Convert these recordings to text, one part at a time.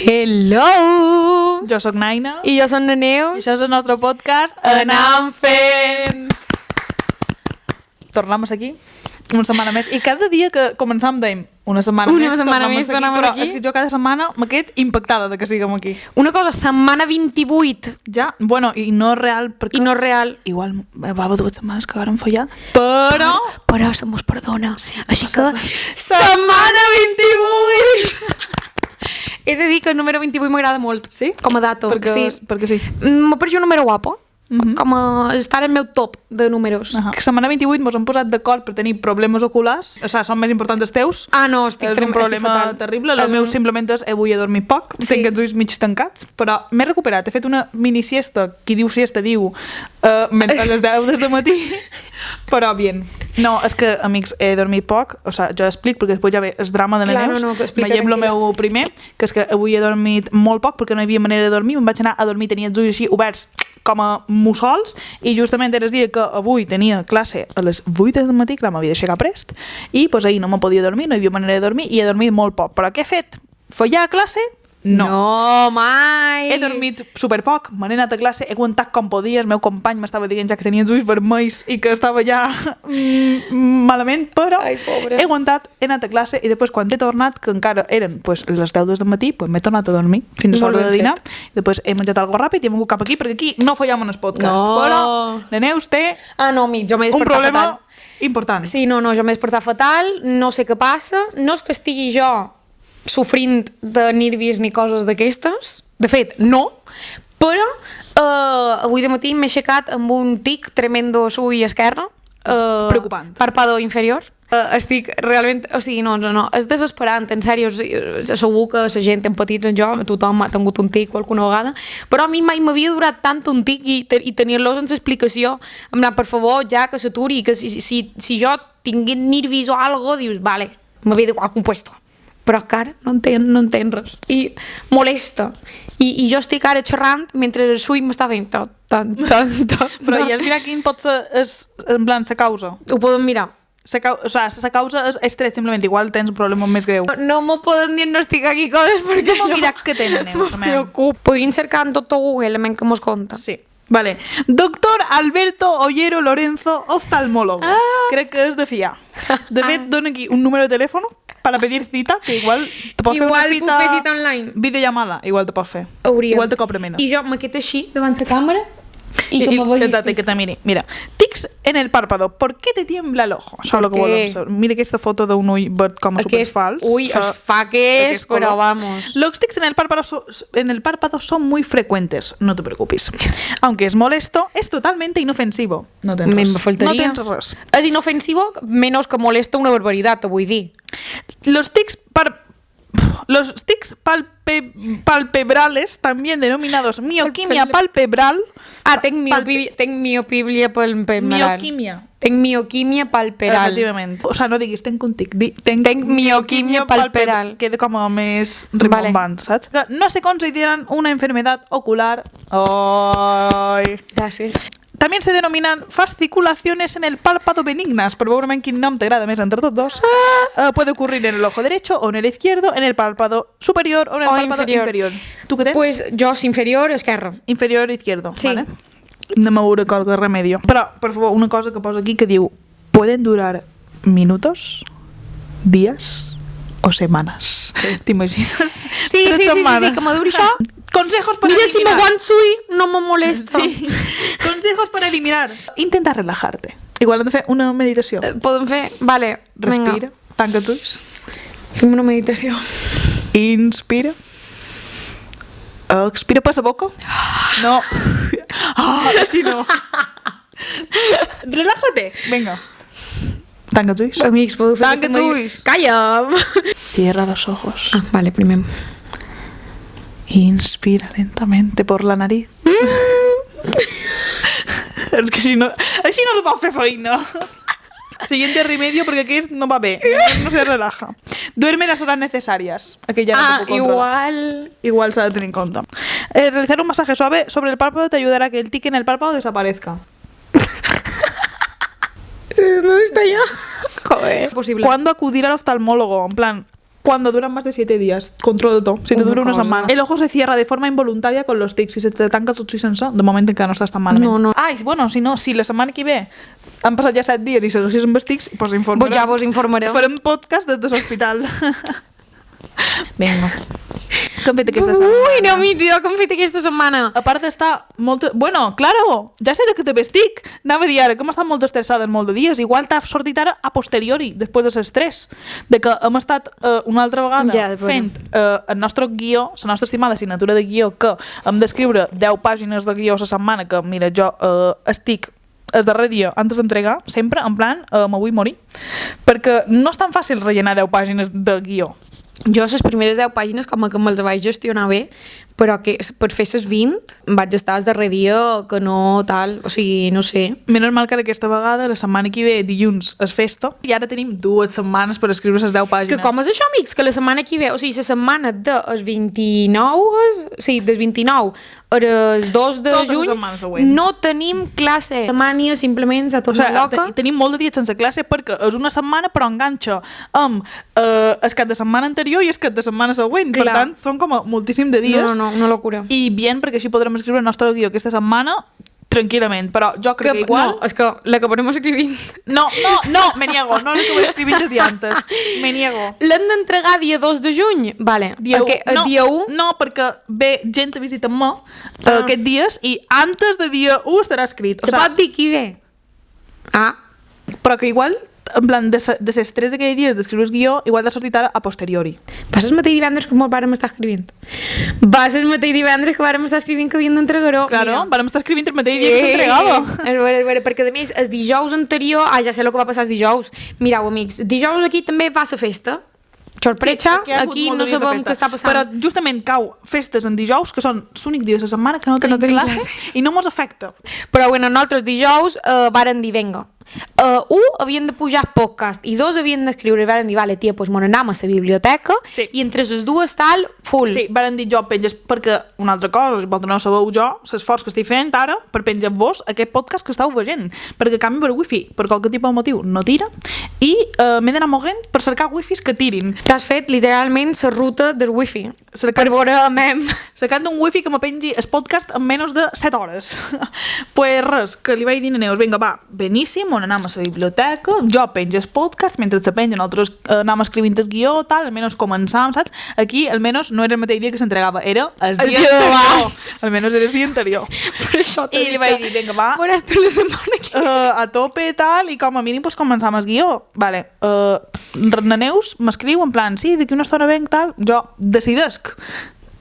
Hello! Jo sóc Naina. I jo soc na Neus. I això és el nostre podcast Anam fent! Tornem aquí una setmana més. I cada dia que començam dèiem una setmana més, tornem però aquí. és que jo cada setmana me quedo impactada de que siguem aquí. Una cosa, setmana 28. Ja, bueno, i no real, perquè... I no real. Igual va haver 2 setmanes que vàrem fallar, però... Però se mos perdona. Sí, Així no que... Setmana 28! He de dir que el número 28 m'agrada molt. Sí? Com a dato. Perquè sí. M'ha paregut un número guapo. Com a estar en el meu top de números. Que setmana 28 mos hem posat d'acord per tenir problemes oculars, o sigui, són més importants els teus. Ah, no, estic És un problema terrible. El meu simplement és avui he dormit poc, tinc els ulls mig tancats, però m'he recuperat. He fet una mini siesta, qui diu siesta diu mentre les 10 des de matí, però bien. No, és que, amics, he dormit poc, o sigui, jo explico, perquè després ja ve el drama de la Neus. Veiem el meu primer, que és que avui he dormit molt poc perquè no hi havia manera de dormir, em vaig anar a dormir, tenia els ulls així oberts com a mussols, i justament era el dia que avui tenia classe a les 8 del matí, clar, m'havia d'aixecar prest, i pues, ahir no me podia dormir, no hi havia manera de dormir, i he dormit molt poc. Però què he fet? Follar a classe? No. No, mai! He dormit superpoc, me n'he anat a classe, he aguantat com podia, el meu company m'estava dient ja que tenia els ulls vermells i que estava ja malament, però Ai, pobre. he aguantat, he anat a classe i després quan he tornat, que encara eren pues, les 10 del matí, pues, m'he tornat a dormir fins a l'hora de dinar, i després he menjat algo ràpid i he vingut cap aquí, perquè aquí no fallem en el podcast. No. Però la Neus té Ah, no, amic, jo m'he un despertat problema fatal. important. Sí, no, jo m'he despertat fatal, no sé què passa, no és que estigui jo sofrint de nervis ni coses d'aquestes, de fet, no, però avui de matí m'he aixecat amb un tic tremendo a l'ull esquerre, preocupant. Párpado inferior. Estic realment, o sigui, no, és desesperant, en sèrio, segur que la gent empatitza amb jo, tothom ha tingut un tic alguna vegada, però a mi mai m'havia durat tant un tic i tenir-lo sense explicació, en plan, per favor, ja que s'aturi, que si jo tingués nervis o algo, dius, vale, m'havia de quedar compuesto, però encara no entenc res, i molesta, i jo estic ara xerrant mentre el suï m'està fent tot. Però ja has mirat quin pot ser, en plan, la causa. Ho podem mirar. La causa és estrès, simplement, igual tens un problema més greu. No m'ho poden diagnosticar aquí coses perquè No mira què tenen, Neus. me preocupo. Podríem cercar en tot Google, que mos conta. Sí. Vale. Doctor Alberto Ollero Lorenzo, oftalmólogo. Crec que és de fiar. De fet, dona aquí un número de telèfon para pedir cita, que igual te pot fer una cita... Igual puc fer cita online. Videollamada, igual te pot fer. Hauríem. Igual te cobra menys. I jo me quedo així, davant la càmera, y que me voy Exacte, que te mire. Mira, tics en el párpado. ¿Por qué te tiembla el ojo? Això és el que volem saber. Mira aquesta foto d'un ull verd com a superfals. Uy, es fa que es, pero vamos. Los tics en el párpado son muy frecuentes, no te preocupes. Aunque es molesto, es totalmente inofensivo. No tens res. Me faltaria. No tens res. És inofensivo, menos que molesta una barbaritat, te vull dir. Los tics palpebrales, también denominados mioquimia palpebral. Tenc miopiblia palpebral. Mioquimia. Tenc mioquimia palpebral. Efectivament. O sigui, no diguis tenc un tic, tenc mioquimia palpebral. Queda com a més rimbombant, saps? Que no se consideran una enfermedad ocular. Ay. Gràcies. También se denominan fasciculaciones en el párpado benignas, por veure quin nom t'agrada més entre tots dos. Puede ocurrir en el ojo derecho o en el izquierdo, en el párpado superior o en el párpado inferior. ¿Tú qué tens? Pues jo, inferior, esquerra. Inferior izquierdo, sí. Vale? Anem a veure qualque remedio. Però, per favor, una cosa que posa aquí que diu pueden durar minutos, días o semanas. T'imagines? Sí, que m'aduri això. Consejos para Mira, eliminar. si m'aguanto no me molesta. Sí. Consejos para eliminar. Intenta relajarte. Igual hem de fer una meditació. Podem fer? Vale, Respira, vinga. tanca els ulls. Fem una meditació. Inspira. Expira per la boca. No. Així no. Relájate. Venga. Tanca els ulls. Amics, podeu fer Tanca els ulls. Calla! Cierra los ojos. Vale, primer. Inspira lentamente por la nariz. És que així no se pot fer feina. Siguiente remedio, porque aquí no va bé. No se relaja. Duerme las horas necesarias. Aquí ya no te puedo controlar. Igual se ha de tener en cuenta. Realizar un masaje suave sobre el párpado te ayudará a que el tic en el párpado desaparezca. ¿Dónde está ya? Joder. Posible. ¿Cuándo acudir al oftalmólogo? En plan, cuando duran más de 7 días. Control de tot. Si te dura una setmana. El ojo se cierra de forma involuntaria con los tics. Si se te tanca tot sense, de moment encara no estàs tan malament. No. Ai, bueno, si la setmana que ve han passat ja 7 dies i segueixes amb els tics, pues informarem. Ja vos informareu. Farem podcast des de l'hospital. Vinga. Què hem fet aquesta setmana? Ui, no m'hi dirà com hem fet aquesta setmana. A part d'estar molt... Bueno, claro, ja sé de què te vestic. Anava a dir ara que hem estat molt estressades molt de dies. Igual t'ha sortit ara a posteriori, després de l'estrès. De que hem estat una altra vegada fent el nostre guió, la nostra estimada assignatura de guió, que hem d'escriure 10 pàgines de guió a la setmana, que mira, jo estic el darrer dia, antes d'entregar, sempre, en plan, me vull morir. Perquè no és tan fàcil rellenar 10 pàgines de guió. Jo les primeres 10 pàgines com que me'ls vaig gestionar bé, però que per fer les 20 vaig estar el darrer dia que no tal, o sigui, no sé. Menys mal que aquesta vegada, la setmana que ve, dilluns, és festa, i ara tenim 2 setmanes per escriure les 10 pàgines. Que com és això, amics? Que la setmana que ve, o sigui, la setmana del 29, sí, del 29 el 2 de juny, no tenim classe. La mania simplement s'ha tornat loca. Tenim molt de dies sense classe perquè és una setmana però enganxa amb el cap de setmana anterior i el cap de setmana següent. Per tant, són com moltíssim de dies. No, una locura. I bien, perquè així podrem escriure el nostre guió aquesta setmana tranquil·lament, però jo crec que igual... No, és que l'acabarem escrivint. No, me niego, no l'acabaré escrivint des d'antes. Me niego. L'hem d'entregar dia 2 de juny? Vale. Dia 1. El dia 1? No, perquè ve gent a visitar-me aquests dies i antes de dia 1 estarà escrit. Se pot dir qui ve? Però que igual... En plan, de les 3 d'aquells dies d'escriure el guió, igual de sortit ara a posteriori. Va ser el mateix divendres que molt vàrem estar escrivint. Va ser el mateix divendres que vàrem estar escrivint que havíem d'entregar-ho. Claro, vàrem estar escrivint el mateix dia que s'entregava. És vera, perquè a més, el dijous anterior... ja sé el que va passar el dijous. Mireu, amics, dijous aquí també va la festa. Sorpresa, sí, aquí no sabem què està passant. Però justament cau festes en dijous, que són l'únic dia de la setmana que no tenim classe i no mos afecta. Però bueno, nosaltres dijous varen dir, venga, 1 havien de pujar podcast i 2 havien d'escriure i varen dir, vale, tia, doncs me n'anem a la biblioteca i entre les dues tal, full. Sí, varen dir jo penges perquè una altra cosa, si vosaltres no sabeu jo l'esforç que estic fent ara per penjar-vos aquest podcast que estàu veient, perquè canvi per wifi per qualque tipus de motiu no tira i m'he d'anar moguent per cercar wifis que tirin. T'has fet literalment la ruta del wifi per veure mem. Cercant un wifi que me pengi el podcast en menys de 7 hores. Pues res, que li vaig dir a Neus, vinga va, beníssim, on anem a la biblioteca, jo penjo el podcast, mentre se penja nosaltres anem escrivint el guió, tal, almenys començàvem, saps? Aquí, almenys, no era el mateix dia que s'entregava, era el dia anterior. Almenys era el dia anterior. Per això I li vaig dir, vinga, va. Veuràs tu la setmana que a tope, tal, i com a mínim pues, començàvem el guió. Vale, la Neus m'escriu en plan, sí, d'aquí una estona venc, tal, jo decidesc.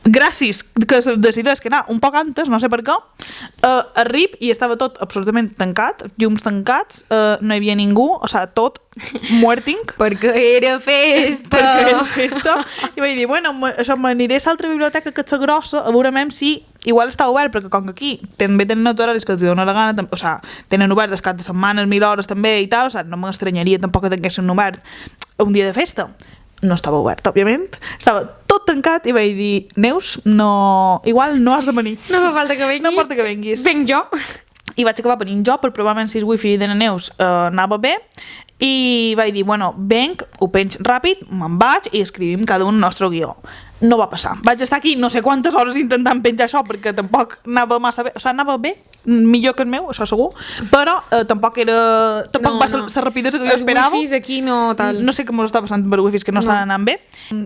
Gràcies que decideix que anar un poc antes, no sé per què, arrib i estava tot absolutament tancat, llums tancats, no hi havia ningú, o sigui, tot muerting. Perquè era festa. Perquè era festa. I vaig dir, bueno, això m'aniré a l'altra biblioteca que és grossa, a veure si igual està obert, perquè com que aquí també tenen els horaris que els dona la gana, o sigui, tenen obert els caps de setmana, 1000 hores també i tal, o sigui, no m'estranyaria tampoc que tinguessin obert un dia de festa. No estava obert, òbviament. Estava tot tancat i vaig dir, Neus, no... igual no has de venir. No fa falta que venguis. No falta que venguis. Venc jo. I vaig acabar venint jo per provar si el wifi de la Neus anava bé i vaig dir, bueno, venc, ho penjo ràpid, me'n vaig i escrivim cada un el nostre guió. No va passar. Vaig estar aquí no sé quantes hores intentant penjar això perquè tampoc anava massa bé. O sigui, anava bé, millor que el meu, això segur, però tampoc era... Tampoc va ser la rapidesa que jo esperava. Els wifis aquí no tal. No sé què m'ho està passant per wifis que no estan anant bé.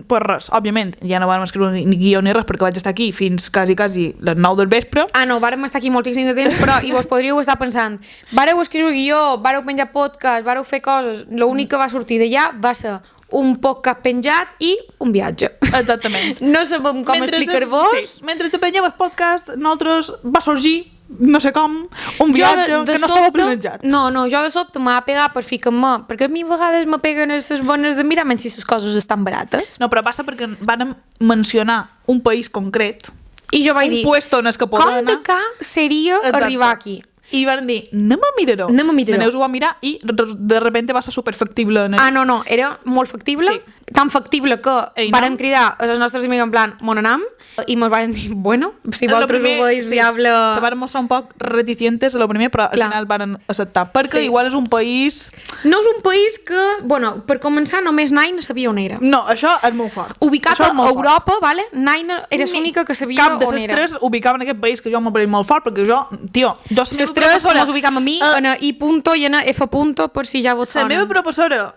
Pues res, òbviament, ja no vam escriure ni guió ni res perquè vaig estar aquí fins quasi les 9 del vespre. No, vàrem estar aquí moltíssim de temps, però i vos podríeu estar pensant, vàreu escriure guió, vàreu penjar podcast, vàreu fer coses, l'únic que va sortir d'allà va ser un podcast penjat i un viatge. Exactament. No sabem com explicar-vos. Sí, mentre se penjava el podcast, nosaltres va sorgir, no sé com, un viatge que no estava planejat. No, jo de sobte m'ha pegat per ficar-me, perquè a mi a vegades me peguen les bones de mirar si les coses estan barates. No, però passa perquè van mencionar un país concret, i jo vaig dir, puesto on és que poden anar. Com de ca seria arribar aquí? I van dir, anem a mirar-ho. La Neus ho va mirar i de repente va ser superfactible. No, era molt factible. Sí. tan factible que Ei, vàrem no? cridar a les nostres amics en plan, mon anam, i mos varen dir, bueno, si vosaltres ho veus viable... Se varen mostrar un poc reticentes a lo primer, però al final varen acceptar. Perquè igual és un país... No és un país que, bueno, per començar, només Nine sabia on era. No, això és molt fort. Ubicat a Europa, vale? Nine era l'única que sabia on era. Cap de les tres ubicava en aquest país, que jo m'ho pareix molt fort, perquè jo, tio, les tres mos ubicam a mi, en I punto i en F punto, per si ja vos sona. La meva professora,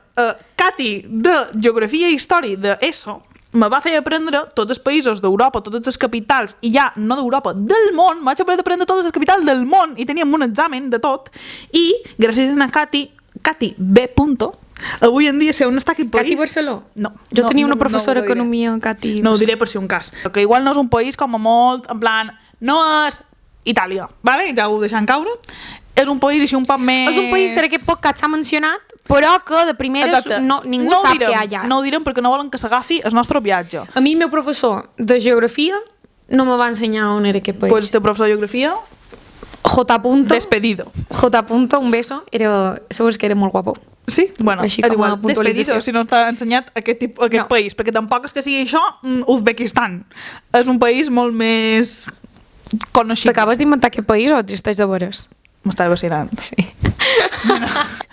Cati, de Geografia i Història d'ESO, me va fer aprendre tots els països d'Europa, totes les capitals, i ja no d'Europa, del món, vaig aprendre totes les capitals del món, i teníem un examen de tot, i gràcies a Cati B. Punto, avui en dia sé on està aquest país. Cati Barceló? No. Jo tenia una professora que nomia Cati... No ho diré per si un cas. Que igual no és un país com a molt, en plan, no és Itàlia, vale? Ja ho deixant caure. És un país així un poc més... És un país que aquest podcast s'ha mencionat, però que de primeres ningú sap què hi ha allà. No ho direm perquè no volen que s'agafi el nostre viatge. A mi el meu professor de geografia no me va ensenyar on era aquest país. Pues este professor de geografia... J. Despedido. J. Un beso. Segons que era molt guapo. Sí? Bueno, així és igual. Despedido, si no està ensenyat aquest país. Perquè tampoc és que sigui això Uzbekistan. És un país molt més conocido. T'acabes d'inventar aquest país o existeix de veres? M'estava vacil·lant. Sí.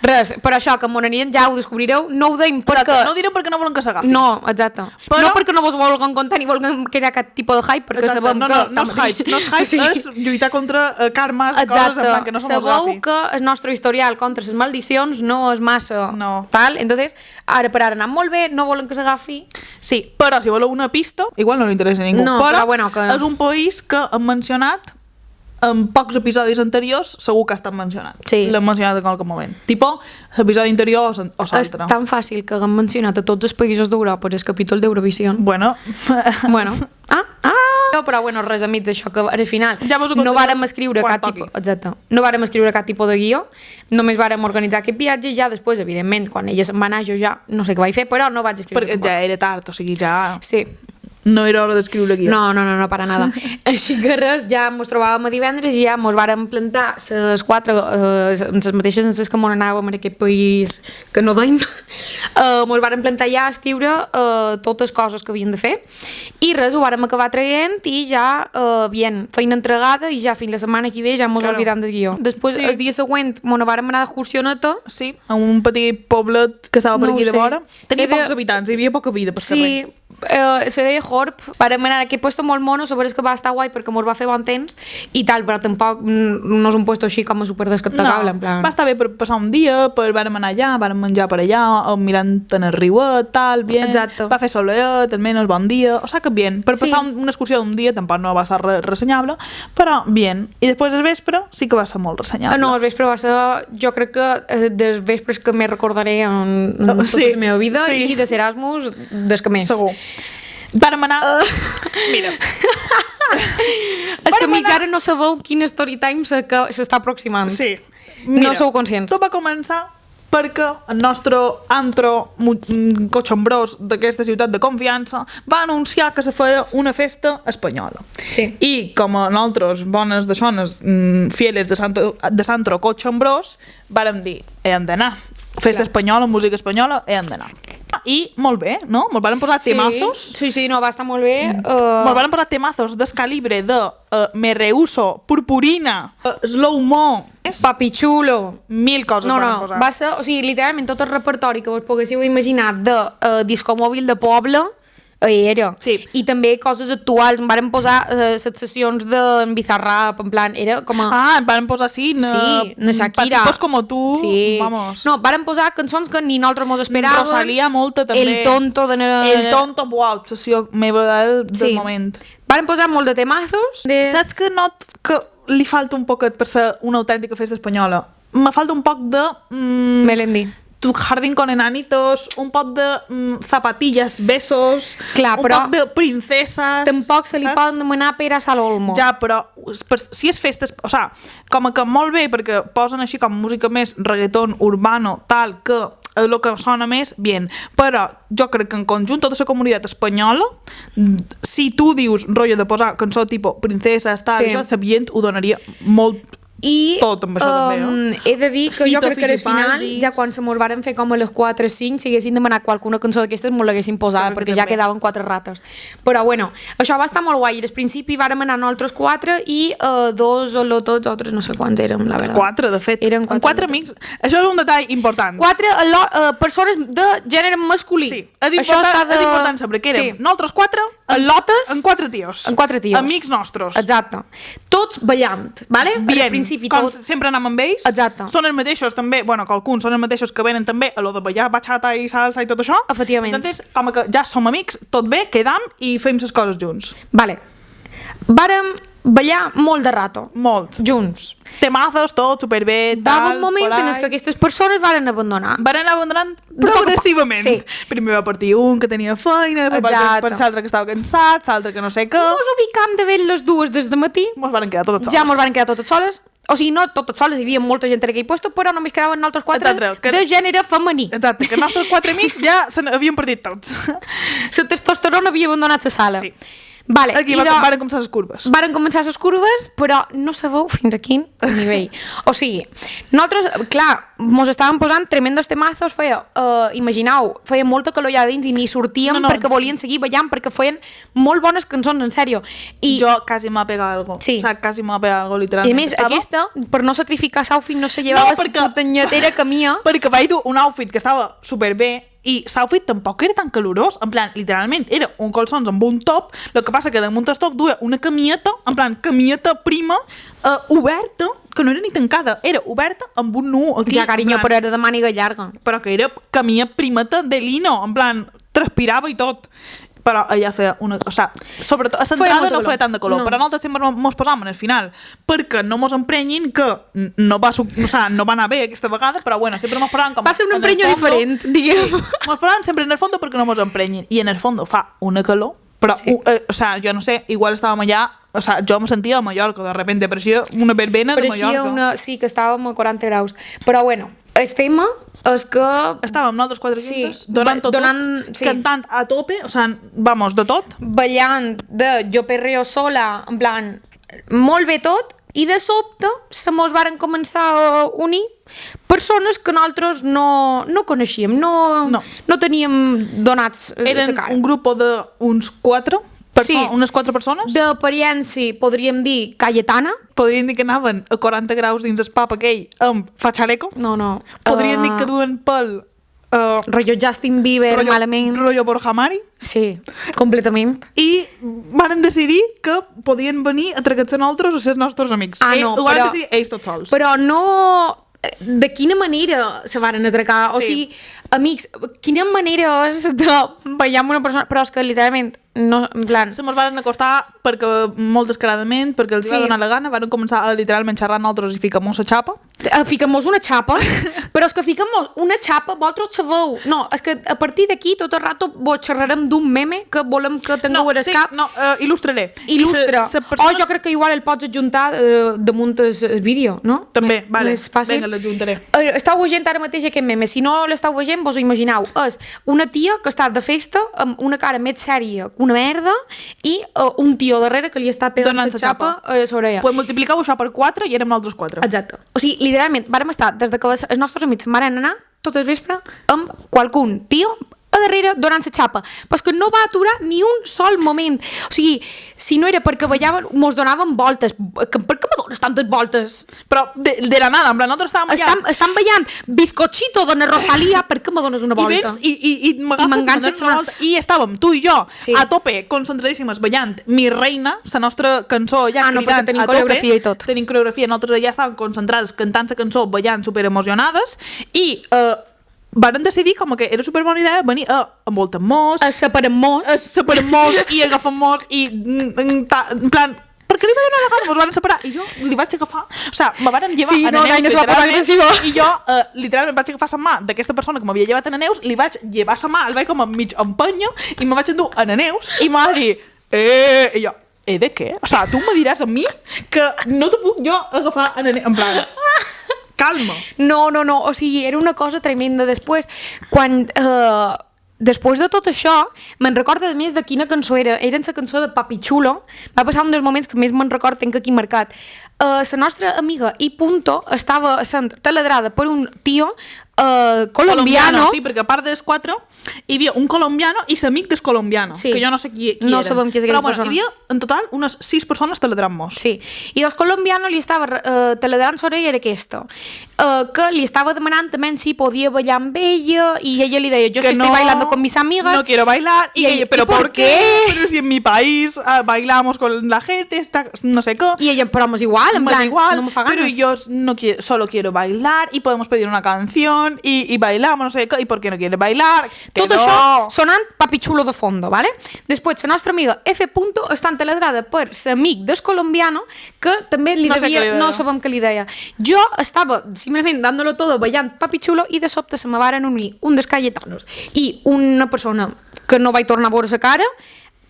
Res, però això, que m'anirien ja ho descobrireu, no ho deim perquè... No ho direm perquè no volen que s'agafi. No, exacte. Però... No perquè no vos volen contar ni volen crear cap tipus de hype, perquè sabem que... No és hype, sí. És lluitar contra karmes, coses en plan que no se mos agafi. Sabeu que el nostre historial contra les maldicions no és massa tal, entonces, ara per ara anant molt bé, no volen que s'agafi. Sí, però si voleu una pista, igual no li interessa a ningú, però bueno, és un país que hem mencionat en pocs episodis anteriors segur que ha estat mencionat. Sí. L'hem mencionat en qualque moment. Tipo, l'episodi anterior o l'altre. És tan fàcil que haguem mencionat a tots els països d'Europa el capítol d'Eurovisió. Bueno. No, però bueno, res amics d'això, que al final ja no vàrem escriure cap tipus... Exacte. No vàrem escriure cap tipus de guió, només vàrem organitzar aquest viatge i ja després, evidentment, quan ella se'n va anar, jo ja no sé què vaig fer, però no vaig escriure. Perquè ja era tard, o sigui, ja... Sí. No era hora d'escriure guió. No, para nada. Així que res, ja mos trobàvem a divendres i ja mos vàrem plantar les quatre, les mateixes en les que mos anàvem en aquest país que no deim, mos vàrem plantar ja a escriure totes coses que havien de fer i res, ho vàrem acabar traient i ja, feina entregada i ja fins la setmana que ve ja mos oblidam del guió. Després, el dia següent, mos vàrem anar d'excursioneta. Sí, a un petit poblet que estava per aquí de vora. Tenia pocs habitants, hi havia poca vida per carrer. Sí, se deia Horp, vàrem anar a aquest puesto molt mono, sobre que va estar guai perquè mos va fer bon temps i tal, però tampoc no és un puesto així com a superdescaptable, en plan. Va estar bé per passar un dia, vàrem anar allà, vàrem menjar per allà, mirant en el riuet, tal, bien. Exacte. Va fer soleat, almenys bon dia, o sigui que bien. Per passar una excursió d'un dia tampoc no va ser ressenyable, però bien. I després el vespre sí que va ser molt ressenyable. No, el vespre va ser, jo crec que dels vespres que més recordaré en tota la meva vida i de Erasmus des que més. Segur. Vàrem anar... Mira. És que mig ara no sabeu quin story time s'està aproximant. Sí. Mira, no sou conscients. Tot va començar perquè el nostre antro cotxombrós d'aquesta ciutat de confiança va anunciar que se feia una festa espanyola. Sí. I com a nosaltres, bones de xones, fieles de Santro cotxombrós, vàrem dir, hem d'anar. Festa espanyola, música espanyola, hem d'anar. I molt bé, no? Mos varen posar temazos. Sí, no, va estar molt bé. Mos varen posar temazos del calibre de Me Rehuso, Purpurina, Slow Mo, Papi Chulo. 1000 coses varen posar. Va ser, o sigui, literalment tot el repertori que vos poguéssiu imaginar de disco mòbil de poble era. Sí. I també coses actuals. Em varen posar les sessions de Bizarrap, en plan, era com a... em varen posar, na Shakira. Tipos como tú, sí. Vamos. No, varen posar cançons que ni nosaltres mos esperàvem. Rosalía molta, també. El tonto, buah, obsessió meva del moment. Varen posar molt de temazos. Saps que que li falta un poquet per ser una autèntica festa espanyola? Me falta un poc de... Melendi. Tu jardín con enanitos, un poc de zapatillas, besos, clar, un poc de princeses... Tampoc se li poden demanar per a Salolmo. Ja, però si és festes... O sigui, com que molt bé, perquè posen així com música més reggaeton, urbano, tal, que el que sona més, bien. Però jo crec que en conjunt tota la comunitat espanyola, si tu dius rotllo de posar cançó tipus princeses, tal, això, la gent ho donaria molt I tot amb això també, he de dir que jo Fito crec que al final, Fitipaldis. ja quan se mos varen fer com a les 4 o 5, si haguessin demanat qualcuna cançó d'aquestes mos l'haguessin posada, Crec que perquè ja també. quedaven 4 rates. Però bueno, això va estar molt guai. Al principi vàrem anar nosaltres 4 i 2 o tots, altres no sé quants érem, la veritat. 4, de fet. Eren Amb 4 amics. Això és un detall important. 4 persones de gènere masculí. Sí, és important saber que érem nosaltres 4 lotes en 4 tios. En 4 tios. Amics nostres. Exacte. Tots ballant, vale? Bien, Al principi com tot... sempre anem amb ells. Exacte. Són els mateixos també, bueno, que alguns són els mateixos que venen també a lo de ballar bachata i salsa i tot això. Efectivament. Entonces, com que ja som amics, tot bé, quedam i fem les coses junts. Vale. Vàrem ballar molt de rato. Molt. Junts. Temazos, tot superbé, tal, Va un moment en què aquestes persones varen abandonar. van anar abandonant progressivament. Sí. Primer va partir un que tenia feina, Exacte. per l'altre que estava cansat, l'altre que no sé què. Mos ubicam de vell les dues des de matí. Mos van quedar tots sols. Ja mos van quedar totes soles. O sigui, no totes soles, hi havia molta gent en aquell lloc, però només quedaven nosaltres 4 Exacte, de gènere femení. Exacte, que els nostres 4 amics ja se n'havien partit tots. La testosterona havia abandonat la sala. Sí. Vale, Aquí varen començar les curves. Varen començar les curves, però no sabeu fins a quin nivell. O sigui, nosaltres, clar, mos estàvem posant tremendos temazos, imagineu, feia molta calor allà dins i ni sortíem perquè volien seguir ballant, perquè feien molt bones cançons, en sèrio. I jo quasi m'ha pegat algo. Sí. O sea, quasi m'ha pegat algo, literalment. I a més, aquesta, per no sacrificar l'outfit, no se llevava la putanyetera que mia. Perquè vaig dur un outfit que estava superbé i l'outfit tampoc era tan calorós, en plan, literalment, era un calçons amb un top, el que passa que damunt del top duia una camieta, en plan, camieta prima, oberta, que no era ni tancada, era oberta amb un nu aquí. Ja, carinyo, però era de màniga llarga. Però que era camia primeta de lino, en plan, transpirava i tot. Però allà feia una... O sigui, sobretot, a l'entrada no feia tant de color, però nosaltres sempre mos posàvem al final, perquè no mos emprenyin, que no va anar bé aquesta vegada, però bueno, sempre mos posàvem com... Va ser un emprenyo diferent, diguem. Mos posàvem sempre en el fondo perquè no mos emprenyin, i en el fondo fa una calor, però, o sea, jo no sé, igual estàvem allà, o sea, jo me sentia a Mallorca, de repente, pareixia una verbena de Mallorca. Sí, que estàvem a 40 graus. Però bueno, el tema és que... Estàvem nosaltres 4 juntes, Sí, donant tot, sí. cantant a tope, o sea, vamos, de tot. Ballant de Jo perreo sola, en plan, molt bé tot, i de sobte se mos varen començar a unir persones que nosaltres no coneixíem, no teníem donats la Eren cara. un grup d'uns 4, unes 4 persones. D'apariència, podríem dir, Cayetana. Podrien dir que anaven a 40 graus dins el pub aquell amb fachaleco. No. Podrien dir que duen pel... Rollo Justin Bieber, malament. Rollo Borja Mari. Sí, completament. I van decidir que podien venir a tragar-se nosaltres a ser els nostres amics. No, ho van decidir ells tots sols. Però no... De quina manera se varen atracar? O sigui, amics, quina manera és de ballar amb una persona... Però és que literalment, no, en plan... Se mos van acostar perquè molt descaradament, perquè els va donar la gana, van començar a literalment xerrar nosaltres i ficar-mos a xapa. Fiquem-nos una xapa? Però és que fiquem-nos una xapa, vosaltres sabeu. No, és que a partir d'aquí tot el rato vos xerrarem d'un meme que volem que tingueu al cap. Il·lustraré. Il·lustra. Jo crec que igual el pots adjuntar damunt el vídeo, no? També, vale. Més fàcil. Vinga, l'adjuntaré. Estau veient ara mateix aquest meme. Si no l'estau veient, vos ho imagineu. És una tia que està de festa amb una cara més sèria que una merda i un tio darrere que li està pegant la xapa a l'orella. Pues multipliqueu això per 4 i érem nosaltres 4. Exacte. O sigui, literalment, vàrem estar des de que els nostres amics varen anar tot el vespre amb qualcun tio a darrere donant la xapa, però és que no va aturar ni un sol moment. O sigui, si no era perquè ballaven, mos donaven voltes. Per què me dones tantes voltes? Però de la nada, en plan, nosaltres estàvem ballant. Estan ballant Bizcochito de Rosalía, per què me dones una volta? I vens i m'agafes una volta. I estàvem tu i jo a tope, concentradíssimes, ballant Mi Reina, la nostra cançó ja cridant tenim a tope. coreografia i tot. Tenim coreografia, nosaltres ja estàvem concentrades cantant la cançó, ballant superemocionades i varen decidir com que era superbona idea venir a envoltar-nos, a separar-nos i agafar-nos i en plan, perquè li va donar la gana, mos van separar i jo li vaig agafar, o sigui, me varen llevar a Neus literalment, i jo literalment vaig agafar la mà d'aquesta persona que m'havia llevat a Neus, li vaig llevar la mà, el vaig com a mig empenyo i me vaig endur a Neus i m'ha de dir i jo, de què? O sigui, tu me diràs a mi que no te puc jo agafar a Neus, en plan... Calma. No, o sigui, era una cosa tremenda. Després, després de tot això, me'n recordo a més de quina cançó era. Era la cançó de Papi Chulo. Va passar un dels moments que més me'n recordo, tenc aquí marcat. la nostra amiga i punto estava sent taladrada per un tio colombiano. Sí, perquè a part dels 4 hi havia un colombiano i l'amic del colombiano, sí. que jo no sé qui no eren. sabem qui és Però aquesta persona. hi havia en total unes 6 persones taladrant-nos. Sí, i el colombiano li estava taladrant sobre ella era aquesta, que li estava demanant també si podia ballar amb ella i ella li deia, yo que estoy bailando con mis amigas. No quiero bailar. Y ella, ¿pero por qué? Pero si en mi país bailamos con la gente, está, no sé qué. Y ella, pero es igual, en plan, igual, no me fa ganas. Pero yo no quiero, solo quiero bailar y podemos pedir una canción y bailamos, no sé qué. ¿Y por qué no quieres bailar? Que Tot això sonant papi xulo de fondo, ¿vale? Després, la nostra amiga F. està entaladrada per l'amic del colombiano, que també li devia, no sabem què li deia. Jo estava simplement dándolo todo, ballant papi xulo, i de sobte se me varen unir un dels Cayetanos i una persona que no vaig tornar a veure la cara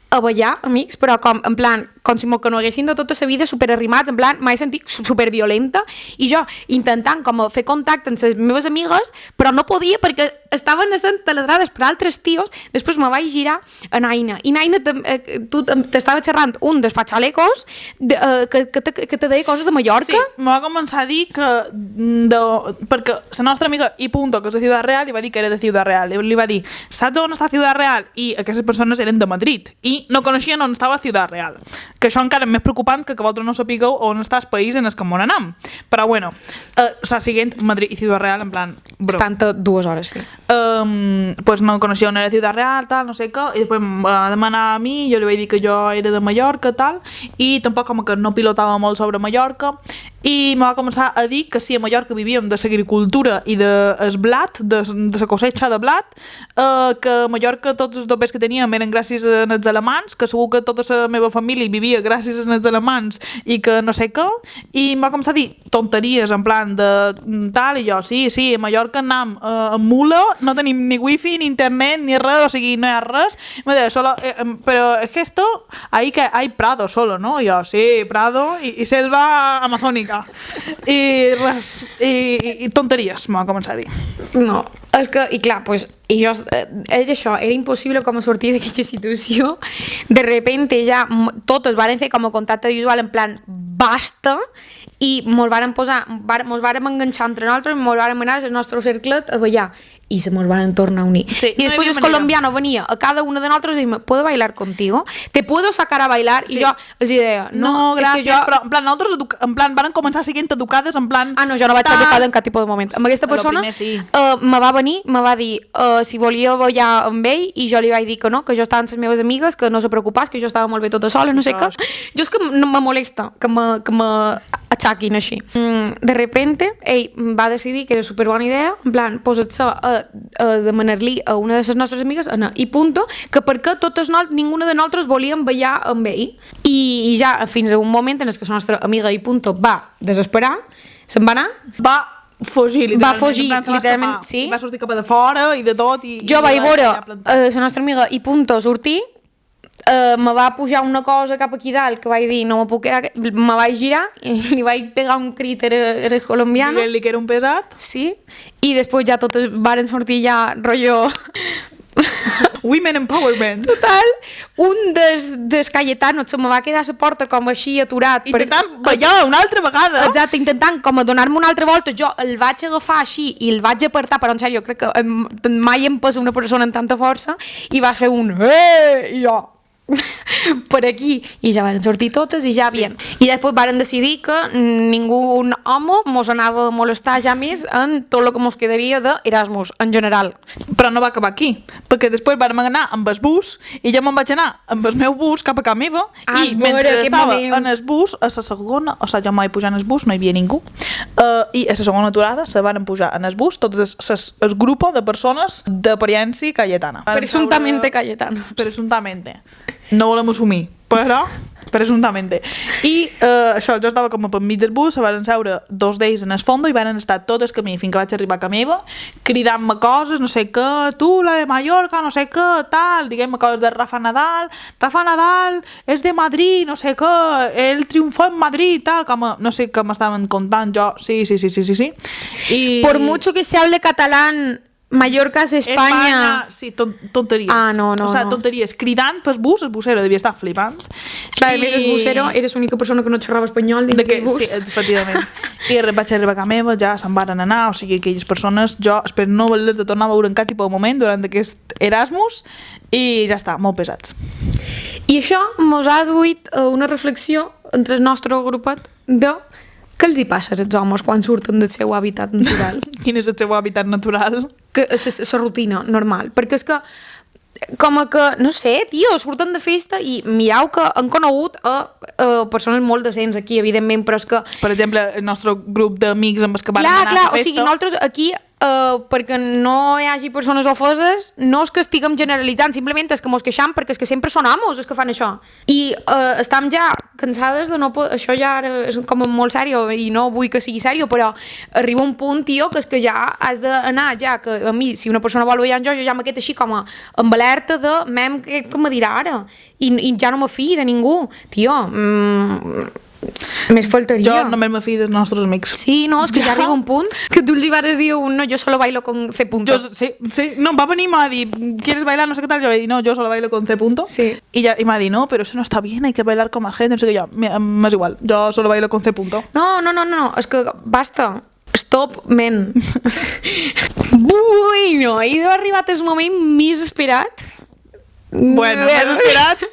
a ballar, amics, però com, en plan, com si que no haguessin de tota la vida superarrimats, en plan, m'he sentit superviolenta i jo intentant com fer contacte amb les meves amigues, però no podia perquè estaven essent taladrades per altres tios. Després me vaig girar a Naina i Naina, tu t'estava xerrant un dels fachalecos que te deia coses de Mallorca. Sí, me va començar a dir que perquè la nostra amiga i punto, que és de Ciudad Real, li va dir que era de Ciudad Real, li va dir, saps on està Ciudad Real? I aquestes persones eren de Madrid i no coneixien on estava Ciudad Real, que això encara és més preocupant que vosaltres no sapigueu on està el país en el que on anam. Però bueno, o sea, siguiente Madrid i Ciudad Real, en plan, bro. Estan 2 hores, sí. Pues no coneixia on era Ciudad Real, tal, no sé què, i després em va demanar a mi, jo li vaig dir que jo era de Mallorca, tal, i tampoc com que no pilotava molt sobre Mallorca, i me va començar a dir que si a Mallorca vivíem de l'agricultura i del blat, de la cosecha de blat, que a Mallorca tots els dobbers que teníem eren gràcies als alemans, que segur que tota la meva família vivia gràcies als alemans i que no sé què, i em va començar a dir tonteries en plan de tal, i jo, sí, a Mallorca anam en mula, no tenim ni wifi, ni internet, ni res, o sigui, no hi ha res, me deia, solo, pero es que esto, ahí que hay prado solo, ¿no? I jo, sí, prado y selva amazònica. I res, i tonteries m'ho va començar a dir. No, és que, i clar, pues, i jo, era això, era impossible com a sortir d'aquesta situació. De repente ja totes varen fer com a contacte visual en plan basta, i mos varen enganxar entre nosaltres i mos varen anar al nostre cerclet a ballar i se mos van tornar a unir. Sí, y después el colombiano venía a cada uno de nosotros y dice, ¿puedo bailar contigo? ¿Te puedo sacar a bailar? Sí. I jo els deia, no, gràcies, és que jo... però en plan, nosaltres en plan, van començar sent educades en plan... Ah, no, jo no vaig ser educada en cap tipus de moment. Amb aquesta persona primer, sí. me va venir, me va dir si volia ballar amb ell i jo li vaig dir que no, que jo estava amb les meves amigues, que no se preocupés, que jo estava molt bé tota sola, no sé què. Jo és que no me molesta que me aixaquin així. De repente, ell va decidir que era superbona idea, en plan, posa't-se a demanar-li a una de les nostres amigues anar, i punto, que perquè totes ninguna de nosaltres volíem ballar amb ell. I ja fins a un moment en què la nostra amiga i punto va desesperar, se'n va anar. Va fugir, literalment. Va fugir, literalment, sí. Va sortir cap a de fora i de tot. Jo vaig veure la nostra amiga i punto sortir, me va pujar una cosa cap aquí dalt que vaig dir, no me puc quedar, me vaig girar i li vaig pegar un crit a el colombiano. Diguent-li que era un pesat. Sí, i després ja totes varen sortir ja rotllo... Women empowerment. Total, un dels Cayetanos se me va quedar a la porta com així aturat. Intentant ballar una altra vegada. Exacte, intentant com a donar-me una altra volta. Jo el vaig agafar així i el vaig apartar, però en sèrio, crec que mai em passa una persona amb tanta força, i va fer un i jo per aquí, i ja van sortir totes i ja havien. I després varen decidir que ningú home mos anava a molestar ja més en tot el que mos quedaria d'Erasmus en general. Però no va acabar aquí, perquè després vam anar amb el bus i ja me'n vaig anar amb el meu bus cap a casa meva i mentre estava en el bus, a la segona, o sigui, jo m'hi pujar en el bus, no hi havia ningú, i a la segona aturada se van pujar en el bus tot el grup de persones d'apariència cayetana. Presuntamente cayetana. Presuntamente. No volem assumir, però presuntamente. I això, jo estava com a mig del bus, se van seure 2 d'ells en el fondo i van estar tot el camí fins que vaig arribar a casa meva, cridant-me coses, no sé què, tu, la de Mallorca, no sé què, tal, diguem-me coses de Rafa Nadal és de Madrid, no sé què, ell triomfó en Madrid, tal, com a, no sé què m'estaven contant jo, sí. Y... Por mucho que se hable catalán Mallorca és Espanya. Sí, tonteries. No. O sigui, tonteries. Cridant pel bus, el busero devia estar flipant. Clar, a més, el busero eres l'única persona que no xerrava espanyol dins del bus. Sí, efectivament. I vaig arribar a casa meva, ja se'n varen anar, o sigui, aquelles persones, jo espero no haver-les de tornar a veure en cap tipus de moment durant aquest Erasmus, i ja està, molt pesats. I això mos ha duit a una reflexió entre el nostre grupet de què els hi passa als homes quan surten del seu hàbitat natural? Quin és el seu hàbitat natural? La rutina normal, perquè és que com que, no sé, tio, surten de festa i mireu que han conegut a persones molt decents aquí, evidentment, però és que... Per exemple, el nostre grup d'amics amb els que van anar a la festa... Clar, o sigui, nosaltres aquí, perquè no hi hagi persones ofeses, no és que estiguem generalitzant, simplement és que mos queixam perquè és que sempre són amos els que fan això. I estem ja cansades de no poder... Això ja és com molt sèrio i no vull que sigui sèrio, però arriba un punt, tio, que és que ja has d'anar, ja, que a mi, si una persona vol veure jo ja m'he quedat així com amb alerta de mem, què me dirà ara? I ja no me fio de ningú. Tio, més faltaria. Jo només me fio dels nostres amics. Sí, no, és que ja arriba un punt que tu els hi vas dir no, yo solo bailo con C punto. Sí, no, va venir i m'ha dit, ¿quieres bailar? No sé qué tal. Yo le dije, no, yo solo bailo con C punto. Sí. Y m'ha dit, no, pero eso no está bien, hay que bailar con más gente. No sé qué, yo, m'és igual, yo solo bailo con C punto. No, és que basta. Stop, men. Bueno, i ha arribat el moment més esperat. Bueno, més esperat.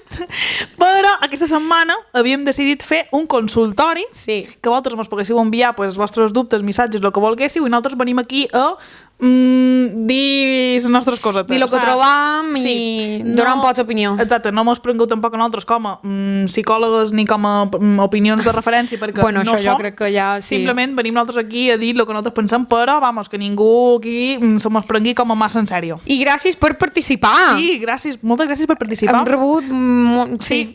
Però aquesta setmana havíem decidit fer un consultori, que vosaltres ens poguéssiu enviar els vostres dubtes, missatges, el que volguéssiu, i nosaltres venim aquí a dir les nostres cosetes. Dir el que trobam i donar un poc d'opinió. Exacte, no mos prengueu tampoc a nosaltres com a psicòlogues ni com a opinions de referència, perquè bueno, no això som. Jo crec que ja sí. Simplement venim nosaltres aquí a dir el que nosaltres pensem, però vamos, que ningú aquí se mos prengui com a massa en sèrio. I gràcies per participar. Sí, gràcies, moltes gràcies per participar. Hem rebut...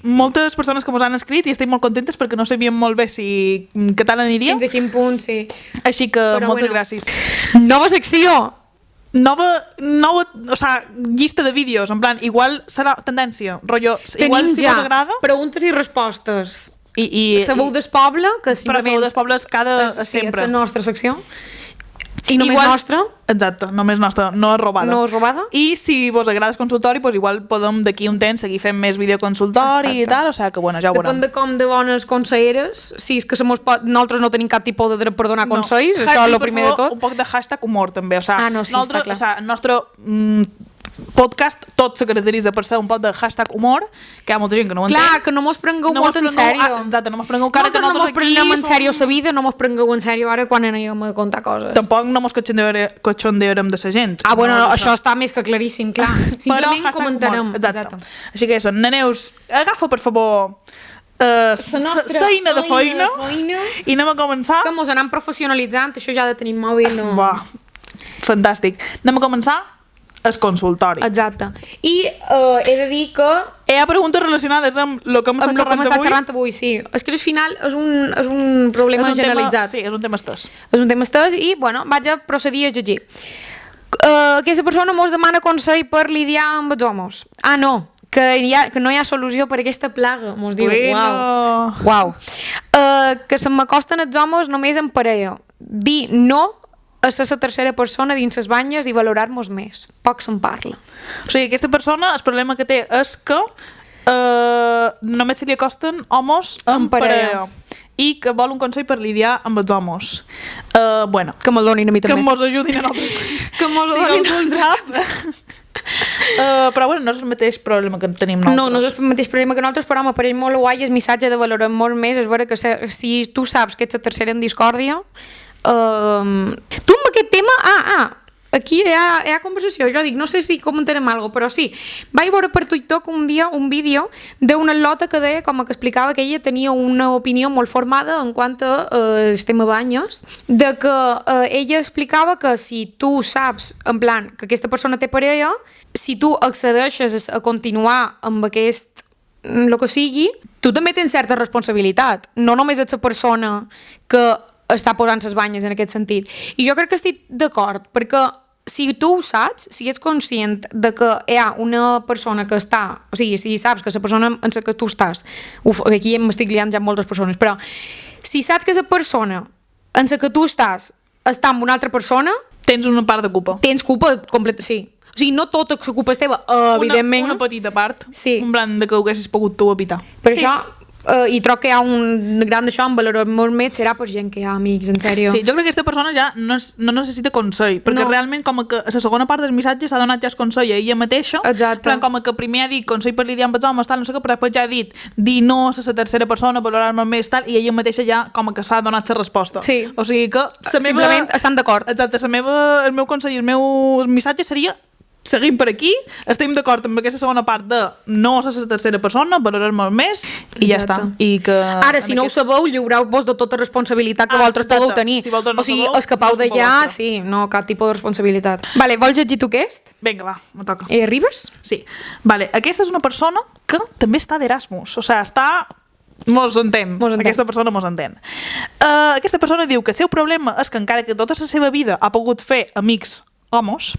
moltes persones que mos han escrit i estem molt contentes perquè no sabíem molt bé què tal aniria. Fins a quin punt, sí. Així que moltes gràcies. Nova secció! Nova, o sea, llista de vídeos, en plan, igual serà tendència, rotllo, igual si vos agrada... preguntes i respostes. Sabeu del poble, que simplement... Però Sabeu del poble cada sempre. Sí, és la nostra secció. I només igual, nostra. Exacte, només nostra, no és robada. No és robada. I si vos agrada el consultori, doncs igual podem d'aquí un temps seguir fent més videoconsultori i tal, o sigui que bueno, ja ho veurem. Depèn de com de bones conselleres, si és que nosaltres no tenim cap tipus de dret per donar consells, això és el primer de tot. Un poc de hashtag humor també, o sigui, no, sí, està clar. O sigui, el nostre podcast tot se caracteritza per ser un poc de hashtag humor, que hi ha molta gent que no ho entén. Clar, que no mos prengueu molt en sèrio. Exacte, no mos prengueu cara que nosaltres aquí... No mos prenem en sèrio la vida, no mos prengueu en sèrio ara quan anem a contar coses. Tampoc no mos cotxondearem de la gent. Bueno, això està més que claríssim, clar. Simplement comentarem. Exacte. Així que això, neneus, agafa per favor l'eina de feina i anem a començar. Que mos anem professionalitzant, això ja de tenir mòbil. Fantàstic. Anem a començar el consultori. Exacte. I he de dir que... Hi ha preguntes relacionades amb el que hem estat xerrant avui. Sí. És que al final és un problema generalitzat. Sí, és un tema estès. És un tema estès i, bueno, vaig a procedir a llegir. Aquesta persona mos demana consell per lidiar amb els homes. No, que no hi ha solució per aquesta plaga, mos diu. Uau. Que se m'acosten els homes només en parella. Dir no a ser la tercera persona dins les banyes i valorar-nos més. Poc se'n parla. O sigui, aquesta persona, el problema que té és que només se li acosten homes en parella. I que vol un consell per lidiar amb els homes. Bueno, que me'l donin a mi també. Que mos ajudin a nosaltres. Que mos donin a nosaltres. Però bueno, no és el mateix problema que tenim nosaltres. No és el mateix problema que nosaltres, però m'apareix molt guai el missatge de valorar molt més. És vera que si tu saps que ets la tercera en discòrdia, tu amb aquest tema aquí hi ha conversació, jo dic, no sé si comentarem alguna cosa, però sí, vaig veure per TikTok un dia un vídeo d'una lota que deia, com que explicava que ella tenia una opinió molt formada en quant al tema banyes, de que ella explicava que si tu saps, en plan, que aquesta persona té parella, si tu accedeixes a continuar amb aquest el que sigui, tu també tens certa responsabilitat, no només ets la persona que està posant les banyes en aquest sentit. I jo crec que estic d'acord, perquè si tu ho saps, si ets conscient de que hi ha una persona que està, o sigui, si saps que la persona en la que tu estàs, aquí m'estic liant ja amb moltes persones, però si saps que la persona en la que tu estàs està amb una altra persona, Tens una part de culpa. Tens culpa completa, sí. O sigui, no tota la culpa és teva, evidentment. Una petita part. Sí. En plan de que ho haguessis pogut tu evitar. Per això, i trobo que hi ha un gran d'això, en valorar molt més, serà per gent que hi ha amics, en sèrio. Sí, jo crec que aquesta persona ja no necessita consell, perquè realment com que a la segona part del missatge s'ha donat ja el consell a ella mateixa. Exacte. Plan, com que primer ha dit consell per lidiar amb els homes, tal, no sé què, però després ja ha dit dir no a la tercera persona, valorar-me més, tal, i ella mateixa ja com que s'ha donat la resposta. Sí. O sigui que simplement estan d'acord. Exacte, el meu consell, el meu missatge seria: seguim per aquí, estem d'acord amb aquesta segona part de no a la tercera persona, valorar molt més, i ja està. I que ara, si no ho sabeu, lliureu-vos de tota responsabilitat que vosaltres podeu tenir. Si vosaltres no o sigui, sabeu, escapau no és d'allà, culpa vostra. sí, no, cap tipus de responsabilitat. Vale, vols llegir tu aquest? Vinga, va, me toca. Arribes? Sí. Vale, aquesta és una persona que també està d'Erasmus, o sigui, està... Mos entén. Aquesta persona mos entén. Aquesta persona diu que el seu problema és que encara que tota la seva vida ha pogut fer amics homes,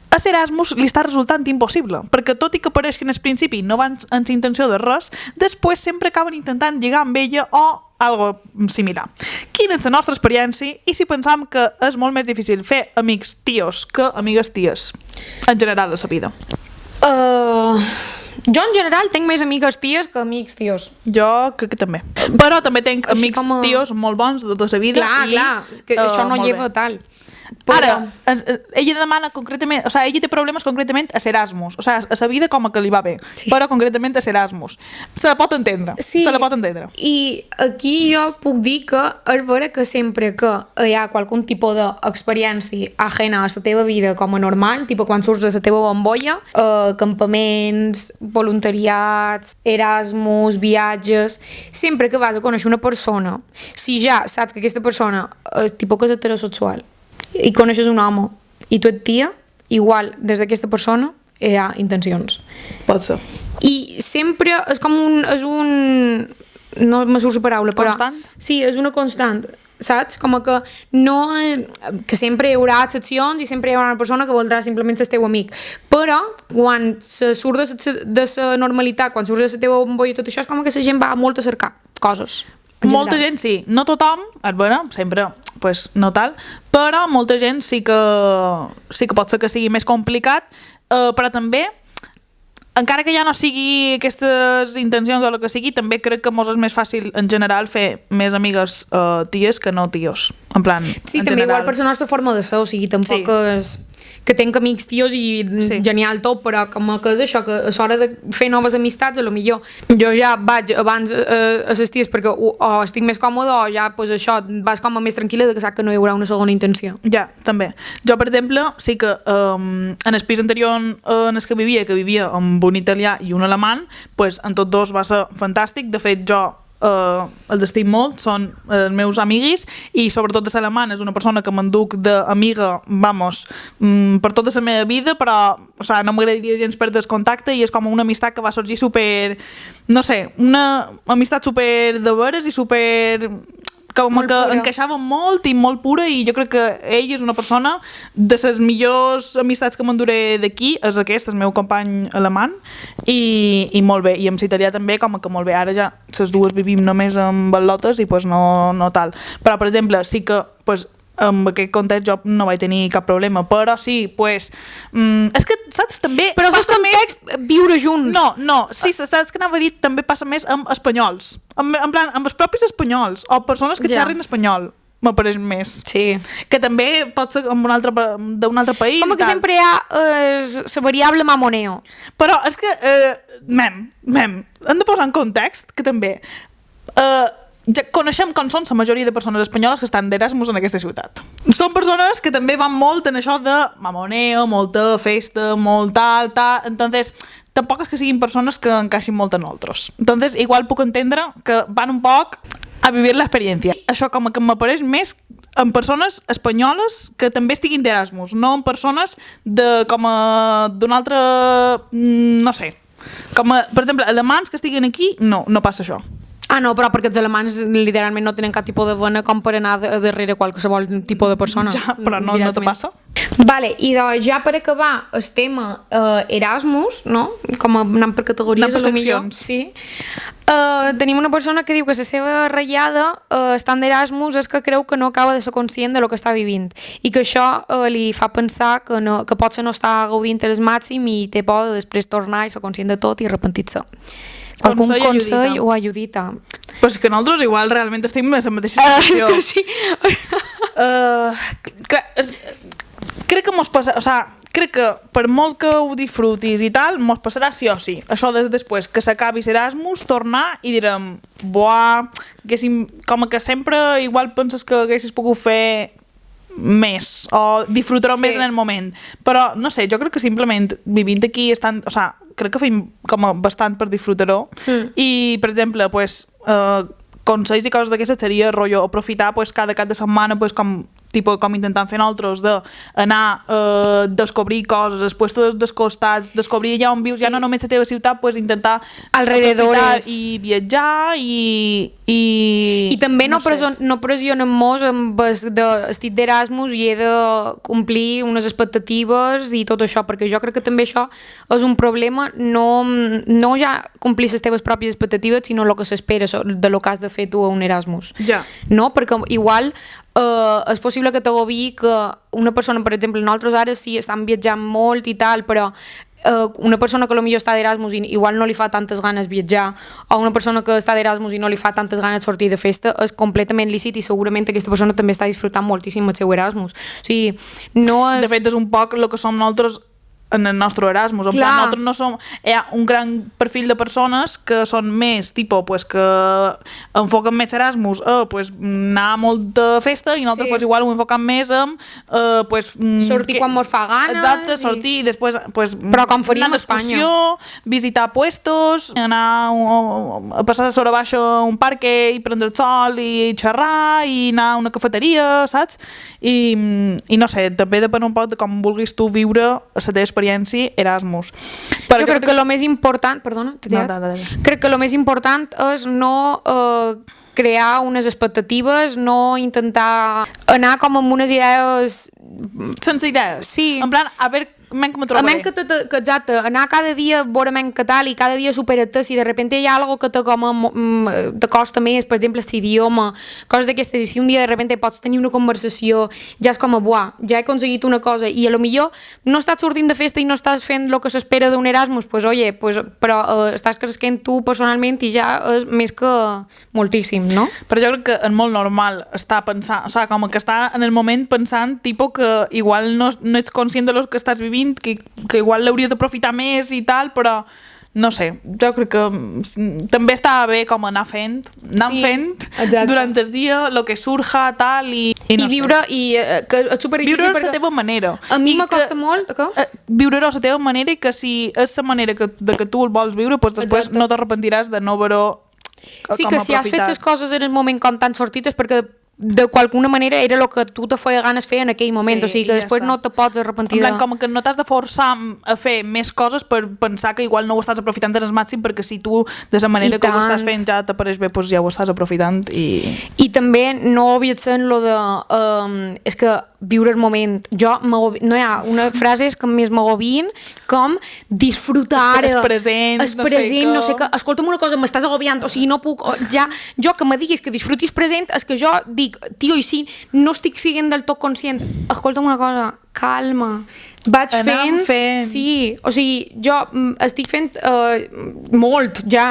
a Erasmus li està resultant impossible, perquè tot i que pareix que en el principi no van amb la intenció de res, després sempre acaben intentant lligar amb ella o algo similar. Quina és la nostra experiència i si pensam que és molt més difícil fer amics tios que amigues ties en general a la vida? Jo en general tenc més amigues ties que amics tios. Jo crec que també. Però també tenc amics tios molt bons de tota la vida. Clar, és que això no lleva tal. Però... Ara, ella demana concretament, o sigui, ella té problemes concretament a Erasmus, o sigui, a sa vida com que li va bé, sí. Però concretament a Erasmus. Se la pot entendre, sí. Se la pot entendre. I aquí jo puc dir que és vera que sempre que hi ha qualcun tipus d'experiència ajena a la teva vida com a normal, tipus quan surts de la teva bombolla, campaments, voluntariats, Erasmus, viatges, sempre que vas a conèixer una persona, si ja saps que aquesta persona és tipus que és heterosexual, i coneixes un home i tu et tia, igual des d'aquesta persona hi ha intencions. Pot ser. I sempre és com un no me surt la paraula, però... Constant? Sí, és una constant, saps? Com que no... que sempre hi haurà excepcions i sempre hi haurà una persona que voldrà simplement ser el teu amic, però quan se surt de la normalitat, quan surts de la teva bombolla i tot això, és com que la gent va molt a cercar coses. Molta gent sí, no tothom, bueno, sempre pues, no tal, però molta gent sí que pot ser que sigui més complicat, però també, encara que ja no sigui aquestes intencions o el que sigui, també crec que mos és més fàcil en general fer més amigues ties que no tios, en plan, sí, en també general. igual per la nostra forma de ser, o sigui, tampoc és que tenc amics tios i genial tot, però com que és això, que a l'hora de fer noves amistats, a lo millor jo ja vaig abans a les ties perquè o estic més còmode o ja, pues això, vas com a més tranquil·la de que saps que no hi haurà una segona intenció. Ja, també. Jo, per exemple, sí que en el pis anterior en el que vivia amb un italià i un alemany, pues, en tots dos va ser fantàstic. De fet, jo els estic molt, són els meus amiguis i sobretot de l'alemany és una persona que m'enduc d'amiga, vamos, per tota la meva vida, però o sigui, no m'agradaria gens perdre el contacte i és com una amistat que va sorgir super, no sé, una amistat super de veres i super... com que encaixava molt i molt pura i jo crec que ell és una persona de les millors amistats que m'enduré d'aquí, és aquest, el meu company alemany i molt bé, i amb l'italià també com que molt bé, ara ja les dues vivim només amb al·lotes i pues no tal, però per exemple sí que pues, amb aquest context jo no vaig tenir cap problema, però sí, pues és que, saps, també però és context viure junts. No, sí, saps que anava a dir també passa més amb espanyols, en plan, amb els propis espanyols o persones que xerrin espanyol, m'apareix més. Sí. Que també pot ser d'un altre país. Com que sempre hi ha la variable mamoneo. Però és que, hem de posar en context que també ja coneixem com són la majoria de persones espanyoles que estan d'Erasmus en aquesta ciutat. Són persones que també van molt en això de mamoneo, molta festa, molt tal, entonces tampoc és que siguin persones que encaixin molt en nosaltres. Entonces igual puc entendre que van un poc a vivir l'experiència. Això com que m'apareix més en persones espanyoles que també estiguin d'Erasmus, no en persones d'un altre, no sé, com per exemple, alemans que estiguen aquí, no passa això. Ah, no, però perquè els alemanys literalment no tenen cap tipus de vena com per anar darrere qualsevol tipus de persona. Ja, però no te passa? Vale, i doncs ja per acabar el tema Erasmus, no? Com anant per categories, anant per seccions. Sí. Tenim una persona que diu que la seva ratllada estant d'Erasmus és que creu que no acaba de ser conscient de lo que està vivint i que això li fa pensar que potser no està gaudint el màxim i té por de després tornar i ser conscient de tot i arrepentir-se. Algun consell o ajudita? Però és que nosaltres igual realment estem en la mateixa situació. És que sí. Crec que mos passa, o sea, crec que per molt que ho disfrutis i tal, mos passarà sí o sí. Això de després que s'acabi Erasmus, tornar i direm, buah, com que sempre igual penses que haguessis pogut fer més o disfrutar-ho més en el moment, però no sé, jo crec que simplement vivint aquí estan, o sea, crec que fem com bastant per disfrutar-ho i per exemple, pues, consells i coses d'aquestes seria rotllo aprofitar pues, cada cap de setmana pues, com intentant fer nosaltres d'anar a descobrir coses, després dels costats, descobrir allà on vius, ja no només la teva ciutat, pues, intentar alrededores i viatjar i també no pressionem molt amb estic d'Erasmus i he de complir unes expectatives i tot això, perquè jo crec que també això és un problema, no ja complir les teves pròpies expectatives, sinó el que s'espera de lo que has de fer tu a un Erasmus. Ja. No? Perquè igual és possible que t'agobi que una persona, per exemple, nosaltres ara sí estan viatjant molt i tal, però una persona que potser està d'Erasmus i igual no li fa tantes ganes viatjar, o una persona que està d'Erasmus i no li fa tantes ganes sortir de festa, és completament lícit i segurament aquesta persona també està disfrutant moltíssim el seu Erasmus. O sigui, no és... De fet, és un poc el que som nosaltres en el nostre Erasmus. En plan, nosaltres no som... Hi ha un gran perfil de persones que són més, tipus, pues, que enfoquen més Erasmus pues, anar a molta festa i nosaltres pues, igual ho enfoquem més en pues, sortir quan mos fa ganes. Exacte, sortir i després pues, però com faríem anar d'excursió, visitar puestos, anar a passar sobre baix a un parc i prendre el sol i xerrar i anar a una cafeteria, saps? I no sé, també depèn un poc de com vulguis tu viure la teva experiència Erasmus. Però jo crec que el més important... Perdona, crec que el més important és no crear unes expectatives, no intentar anar com amb unes idees... Sense idees? Sí. En plan, a veure com me trobaré. Exacte, anar cada dia a veure què tal i cada dia supera-te, si de repente hi ha algo que te costa més, per exemple, l'idioma, coses d'aquestes, i si un dia de repente pots tenir una conversació, ja és com a buah, ja he aconseguit una cosa, i a lo millor no estàs sortint de festa i no estàs fent el que s'espera d'un Erasmus, pues oye, pues, però estàs cresquent tu personalment i ja és més que moltíssim, no? Però jo crec que és molt normal estar pensant, o sigui, com que està en el moment pensant, tipus que igual no ets conscient de lo que estàs vivint, que igual l'hauries d'aprofitar més i tal, però no sé, jo crec que també està bé com anar fent durant el dia, el que surja, tal, i no sé. Viure, i que és superdifícil viure la teva manera. A mi m'acosta molt, viure-ho a la teva manera i que si és la manera que tu el vols viure, doncs després no t'arrepentiràs de no haver-ho sí, que si has fet les coses en el moment com t'han sortit és perquè de qualcuna manera era el que tu te feia ganes fer en aquell moment, o sigui que després no te pots arrepentir. En plan, com que no t'has de forçar a fer més coses per pensar que igual no ho estàs aprofitant en el màxim, perquè si tu de la manera que ho estàs fent ja t'apareix bé, doncs ja ho estàs aprofitant. I també no viatjar en lo de és que viure el moment, no hi ha una frase que més m'agobien com disfrutar és present, no sé què, escolta'm una cosa, m'estàs agobiant, o sigui, no puc, ja, jo que me diguis que disfrutis present, és que jo dic, tio, i si no estic sent del tot conscient, escolta'm una cosa, calma, vaig fent, sí, o sigui, jo estic fent molt, ja,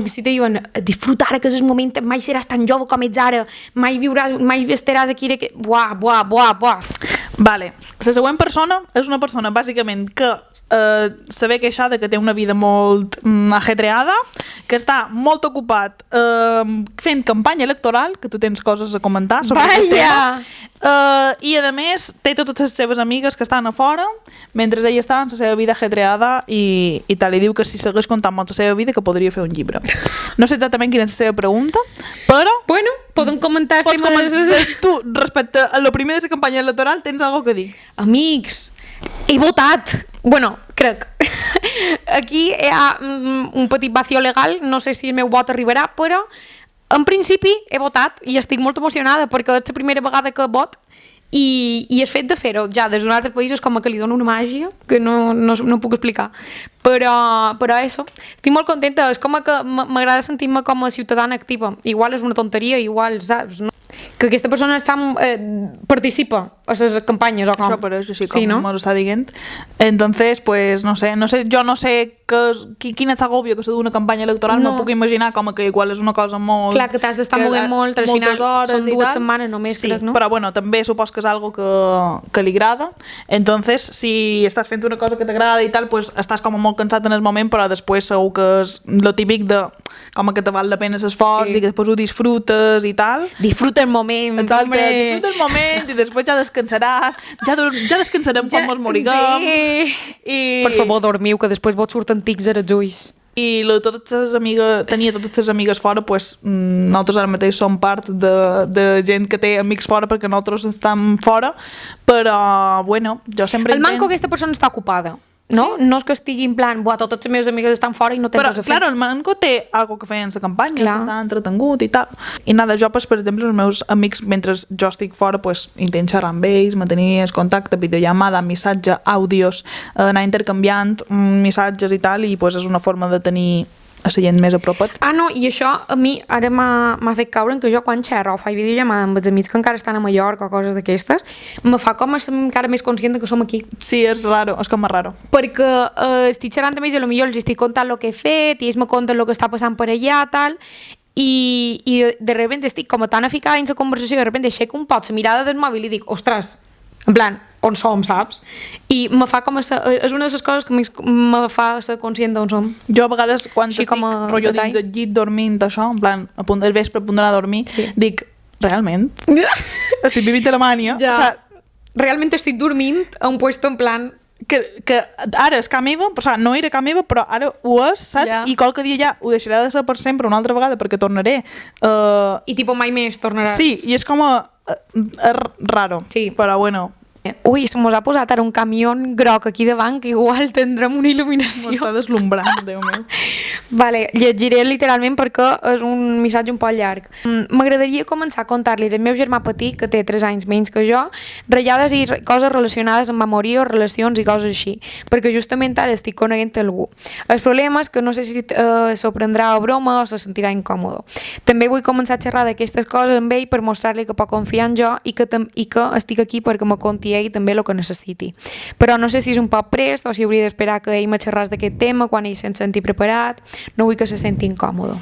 si te diuen disfrutar que és el moment, mai seràs tan jove com ets ara, mai estaràs aquí buah. Vale, la següent persona és una persona bàsicament que saber queixar que té una vida molt ajetreada, que està molt ocupat fent campanya electoral, que tu tens coses a comentar sobre aquest tema, i a més té totes les seves amigues que estan a fora mentre ell està en la seva vida ajetreada i tal, i diu que si segueix contant molt la seva vida que podria fer un llibre. No sé exactament quina és la seva pregunta, però bueno, poden comentar pots comentar tu respecte a lo primer de la campanya electoral, tens alguna cosa a dir? Amics, he votat. Bueno, crec. Aquí hi ha un petit vacío legal, no sé si el meu vot arribarà, però en principi he votat i estic molt emocionada perquè és la primera vegada que vot i el fet de fer-ho ja des d'un altre país és com que li dona una màgia que no puc explicar, però això, estic molt contenta, és com que m'agrada sentir-me com a ciutadana activa, igual és una tonteria, igual, saps, no? Que aquesta persona participa a les campanyes o com. Això per això, així com sí, no? m'ho està dient. Entonces, pues, no sé, jo no sé quin és l'agòbio que s'ha d'una campanya electoral, no puc imaginar com que igual és una cosa molt... Clar, que t'has d'estar movent molt, al final són 2 setmanes només, sí, crec, no? Però bueno, també supos que és algo que li agrada, entonces si estàs fent una cosa que t'agrada i tal, pues estàs com molt cansat en el moment, però després segur que és lo típic de com que te val la pena l'esforç i que després ho disfrutes i tal. Disfruta el moment. Exacte, disfruta el moment i després ja descansaràs, ja descansarem quan mos moriguem. Sí. I... Per favor, dormiu, que després vos surten tics als ulls. I tenia totes les amigues fora, pues, nosaltres ara mateix som part de gent que té amics fora perquè nosaltres estem fora, però bueno, jo sempre el manco aquesta persona està ocupada. No? Sí. No és que estigui en plan, totes les meves amigues estan fora i no tens res a fer. Però el Manco té algo que feien la campanya, s'està entretengut i tal. I nada, jo, per exemple, els meus amics, mentre jo estic fora, pues, intento xerrar amb ells, mantenir el contacte, videollamada, missatge, àudios, anar intercanviant missatges i tal, i pues, és una forma de tenir a la gent més a propet. No, i això a mi ara m'ha fet caure en que jo quan xerro o faig videollamada amb els amics que encara estan a Mallorca o coses d'aquestes, me fa com ser encara més conscient que som aquí. Sí, és raro, és com raro. Perquè estic xerrant amb ells i potser els estic contant el que he fet i ells me conten el que està passant per allà, tal, i de repente estic com tan aficada en la conversació i de repente aixeco un pot la mirada del mòbil i dic, ostres, en plan, on som, saps? I me fa com és una de les coses que me fa ser conscient d'on som. Jo a vegades quan estic rotllo dins el llit dormint això, en plan, a punt del vespre a punt d'anar a dormir, dic, realment? Estic vivint Alemanya? Ja, o sea, realment estic dormint a un puesto en plan... Que ara és casa meva, o sigui, no era casa meva, però ara ho és, saps? Ja. I qualque dia ja ho deixarà de ser per sempre una altra vegada perquè tornaré. I tipus mai més tornaràs. Sí, i és com raro, sí. Però bueno... Ui, se mos ha posat ara un camió groc aquí davant que igual tindrem una il·luminació. M'està deslumbrant, Déu meu. Vale, llegiré literalment perquè és un missatge un poc llarg. M'agradaria començar a contar-li al meu germà petit, que té 3 anys menys que jo, ratllades i coses relacionades amb memòria, relacions i coses així, perquè justament ara estic coneguent algú. El problema és que no sé si s'ho prendrà a broma o se sentirà incòmode. També vull començar a xerrar d'aquestes coses amb ell per mostrar-li que pot confiar en jo i que estic aquí perquè me conti ell també el que necessiti. Però no sé si és un poc prest o si hauria d'esperar que ell me xerràs d'aquest tema quan ell se'n senti preparat. No vull que se senti incòmode.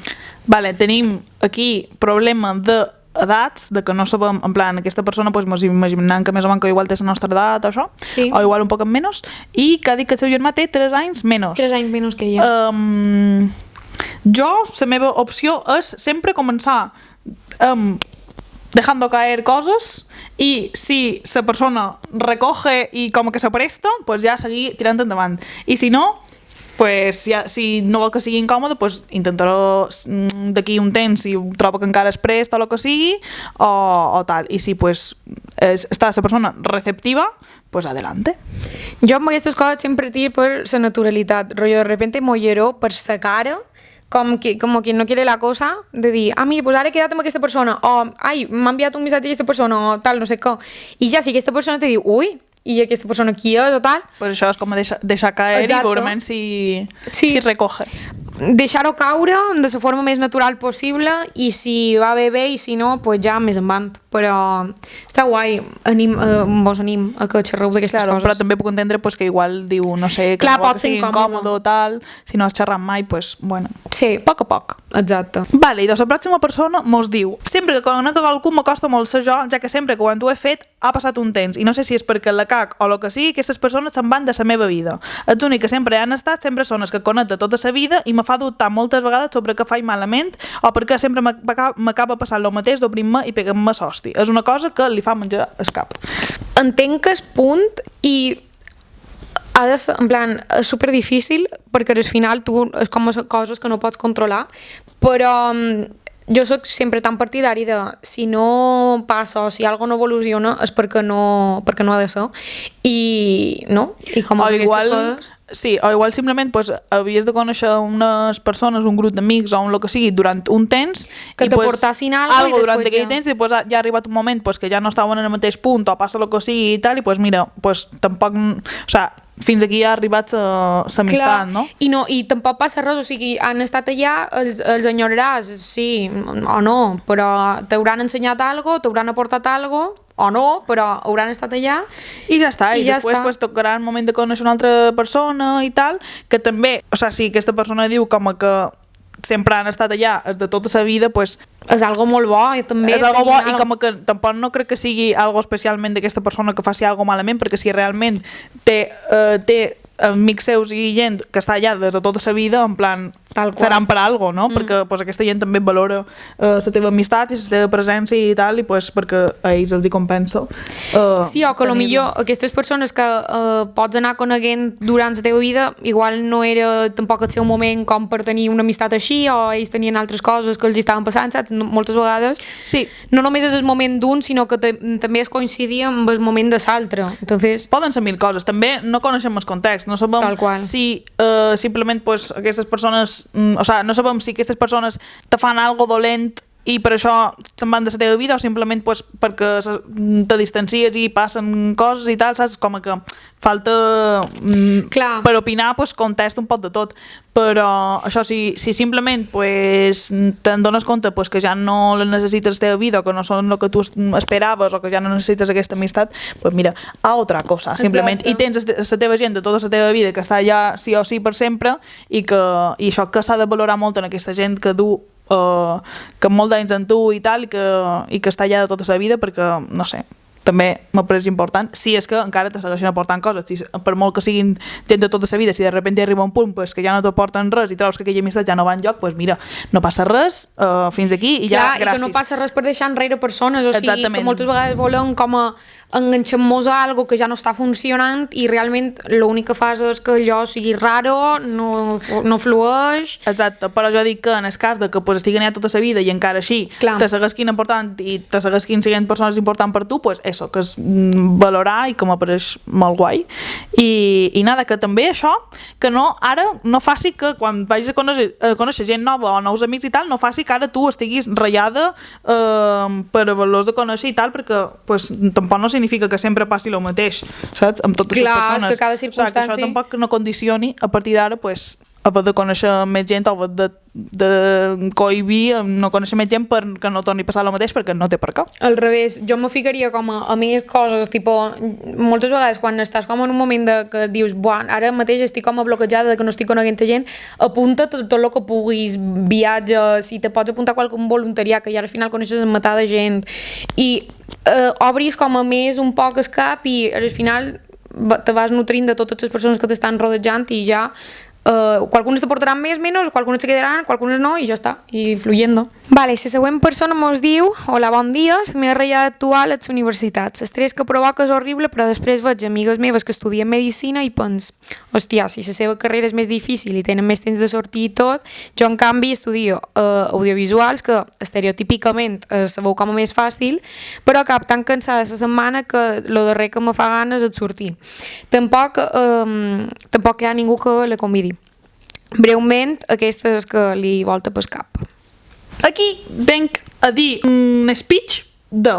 Vale, tenim aquí problema d'edats, de que no sabem, en plan, aquesta persona pues, mos imaginem que més o menys que igual té la nostra edat o això, sí. O igual un poc menys, i que ha dit que el seu germà té 3 anys menys. 3 anys menys que jo. Jo, la meva opció és sempre començar dejando caer cosas y si la persona recoge y como que se presta, pues ja seguir tirant endavant. I si no, pues ja, si no vol que sigui incòmode, pues intentaré d'aquí un temps, si trobo que encara es presta o el que sigui, o tal. I si pues està la persona receptiva, pues adelante. Jo amb aquestes coses sempre tiro per la naturalitat. Rollo, de repente mollero per sa cara, como quien no quiere la cosa, de dir, mira, pues ara he quedat amb aquesta persona, o, ai, m'ha enviat un missatge aquesta persona, o tal, no sé què. I ja, si aquesta persona te diu, ui, i aquesta persona qui és, o tal... Pues això és com deixar caer. Exacto. I veurem si recoge. Deixar-ho caure de la forma més natural possible i si va bé, i si no, pues ja més endavant. Però està guai, vos anim a que xerreu d'aquestes coses. Però també puc entendre pues, que igual diu, no sé, que no vol que sigui incòmode o tal, si no has xerrat mai, pues, bueno, sí. Poc a poc. Exacte. Vale, i doncs la pròxima persona mos diu, sempre que conec algú m'acosta molt ser jo, ja que sempre que quan ho he fet ha passat un temps, i no sé si és perquè la cac o el que sigui, aquestes persones se'n van de la meva vida. Els únics que sempre han estat sempre són els que conec de tota la vida i me fa dubtar moltes vegades sobre què faig malament o perquè sempre m'acaba passant el mateix d'obrir-me i pegar-me l'hòstia. És una cosa que li fa menjar el cap. Entenc que és punt i ha de ser, en plan, és superdifícil perquè al final tu és com coses que no pots controlar, però jo sóc sempre tan partidari de si no passa o si alguna no evoluciona és perquè no ha de ser i no, i com o aquestes igual, coses... sí, o igual simplement pues, havies de conèixer unes persones, un grup d'amics o un que sigui durant un temps que i, te pues, portassin algo i durant després aquell temps i després ja ha arribat un moment pues, que ja no estaven en el mateix punt o passa el que sigui i tal i pues mira, pues tampoc, o sea, fins aquí ha arribat l'amistat, no? I tampoc passa res, o sigui, han estat allà, els enyoraràs, sí o no, però t'hauran ensenyat algo, t'hauran aportat algo, o no, però hauran estat allà i ja està, i ja després està. pues, tocarà el moment de conèixer una altra persona i tal, que també, o sigui, si aquesta persona diu com que sempre han estat allà de tota la vida, pues, és algo molt bo i també és algo bo i com que tampoc no crec que sigui algo especialment d'aquesta persona que faci algo malament, perquè si realment té amics seus i gent que està allà des de tota la vida, en plan, seran per algo, no? Perquè pues, aquesta gent també valora la teva amistat i la teva presència i tal, i pues, perquè a ells els hi compensa. Sí, o que millor aquestes persones que pots anar coneguent durant la teva vida, igual no era tampoc el seu moment com per tenir una amistat així, o ells tenien altres coses que els estaven passant, saps? Moltes vegades sí. No només és el moment d'un, sinó que també es coincidia amb el moment de l'altre. Entonces... Poden ser mil coses. També no coneixem el context, no sabem si simplement pues, aquestes persones, o sea, no sabem si aquestes persones te fan algo dolent i per això se'n van de la teva vida o simplement pues, perquè te distancies i passen coses i tal, saps? Com que falta per opinar, pues, contesta un poc de tot, però això, si simplement pues, te'n dones compte pues, que ja no les necessites a la teva vida o que no són el que tu esperaves o que ja no necessites aquesta amistat, pues mira, a altra cosa, simplement. I tens la teva gent de tota la teva vida que està allà sí o sí per sempre i això que s'ha de valorar molt en aquesta gent que du que molt d'anys en tu i tal i que està allà de tota la vida perquè, no sé, també m'ha pareix important, si és que encara te segueixen aportant coses, si, per molt que siguin gent de tota la vida, si de repente arriba un punt pues, que ja no t'aporten res i treus que aquella amistat ja no va enlloc, pues mira, no passa res fins aquí i ja, gràcies. I que no passa res per deixar enrere persones, o sigui, exactament. Que moltes vegades volen com a enganxar-nos a algo que ja no està funcionant i realment l'únic que fas és que allò sigui raro, no flueix. Exacte, però jo dic que en el cas de que pues, estiguen allà tota la vida i encara així te segueixin important i te segueixin sent persones importants per tu, pues això, que és valorar i que m'apareix molt guai i nada, que també això que no, ara no faci que quan vagis a conèixer gent nova o nous amics i tal, no faci que ara tu estiguis ratllada per haver-los de conèixer i tal, perquè pues, tampoc no significa que sempre passi el mateix, saps? Amb totes les persones. És que cada circumstància... O sigui, que això tampoc no condicioni a partir d'ara pues, haver de conèixer més gent o haver de cohibir no conèixer més gent perquè no torni a passar el mateix perquè no té per què. Al revés, jo me ficaria com a més coses, tipo, moltes vegades quan estàs com en un moment de que dius, buah, ara mateix estic com a bloquejada de que no estic coneguent gent, apunta tot el que puguis, viatges, si te pots apuntar a qualsevol voluntariat, que ja al final coneixes a matar de gent, i obris com a més un poc el cap i al final te vas nutrint de totes les persones que t'estan rodejant i ja qualcunes te portaran més, menys, qualcunes se quedaran, qualcunes no, i ja està, i fluyendo. Vale, la següent persona mos diu: hola, bon dia, la meva ratllada actual és la universitat. L'estrès que provoca és horrible, però després veig amigues meves que estudien medicina i pens, hòstia, si la seva carrera és més difícil i tenen més temps de sortir i tot, jo en canvi estudio audiovisuals, que estereotípicament es veu com a més fàcil, però acabo tan cansada la setmana que el darrer que me fa ganes és sortir. Tampoc hi ha ningú que la convidi. Breument, aquesta és que li volta pel cap. Aquí venc a dir un speech de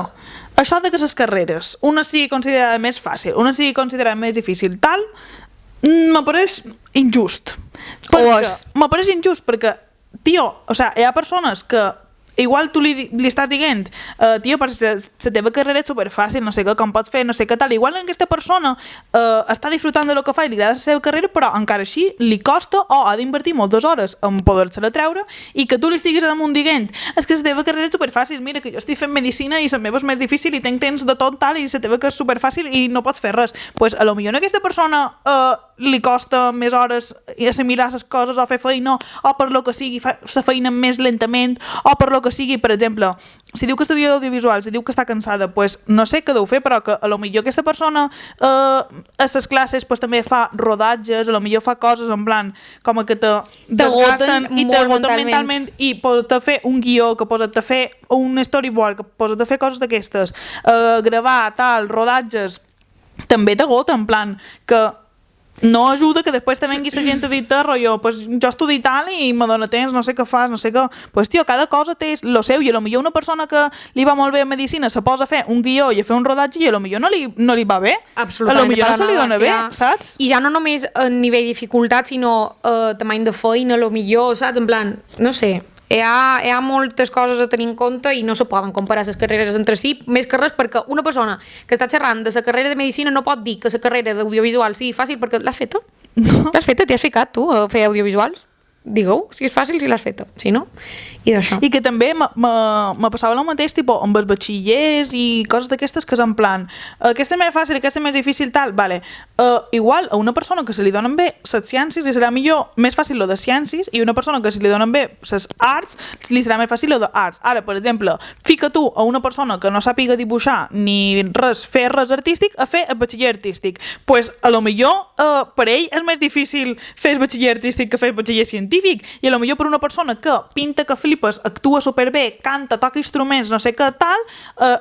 això de que les carreres, una sigui considerada més fàcil, una sigui considerada més difícil, tal, m'apareix injust. M'apareix injust perquè, tio, o sigui, hi ha persones que igual tu li estàs dient tio, però la teva carrera és superfàcil, no sé què, com pots fer, no sé què tal, igual aquesta persona està disfrutant de lo que fa i li agrada la seva carrera, però encara així li costa o ha d'invertir moltes hores en poder-se-la treure i que tu li estiguis damunt dient és que la teva carrera és superfàcil, mira que jo estic fent medicina i la meva és més difícil i tinc temps de tot tal i la teva que és superfàcil i no pots fer res, pues a lo millor a aquesta persona li costa més hores assimilar les coses o fer feina o per lo que sigui la feina més lentament o per lo que sigui, per exemple, si diu que estudia audiovisuals i diu que està cansada, pues, no sé què deu fer, però que a lo millor aquesta persona a les classes pues, també fa rodatges, a lo millor fa coses en plan com que te desgasten i t'agoten mentalment i pots fer un guió, que pots fer un storyboard, que pots fer coses d'aquestes, gravar, tal, rodatges, també t'agota, en plan que no ajuda que després te vengui la gent a dir-te rotllo, pues jo estudio tal i me dona temps, no sé què fas, no sé què. Pues tio, cada cosa té lo seu i a lo millor una persona que li va molt bé a medicina se posa a fer un guió i a fer un rodatge i a lo millor no li va bé. Absolutament. A lo millor no se li dona bé, saps? I ja no només a nivell de dificultat, sinó tamany de feina, a lo millor, saps? En plan, no sé, hi ha moltes coses a tenir en compte i no se poden comparar les carreres entre si, més que res perquè una persona que està xerrant de la carrera de medicina no pot dir que la carrera d'audiovisual sigui fàcil perquè l'has feta? No. L'has feta? T'hi has ficat tu a fer audiovisuals? Digue-ho, si és fàcil, si l'has feta, si no, i d'això. I que també me passava el mateix, tipo, amb els batxillers i coses d'aquestes que és en plan, aquesta és més fàcil, aquesta és més difícil, tal, vale. Igual a una persona que se li donen bé les ciències li serà millor, més fàcil lo de ciències i una persona que se li donen bé les arts li serà més fàcil lo d'arts. Ara, per exemple, fica tu a una persona que no sàpiga dibuixar ni res, fer res artístic a fer el batxiller artístic. Pues a lo millor per ell és més difícil fer el batxiller artístic que fer el batxiller científic. I a lo millor per una persona que pinta que flipes, actua superbé, canta, toca instruments, no sé què tal,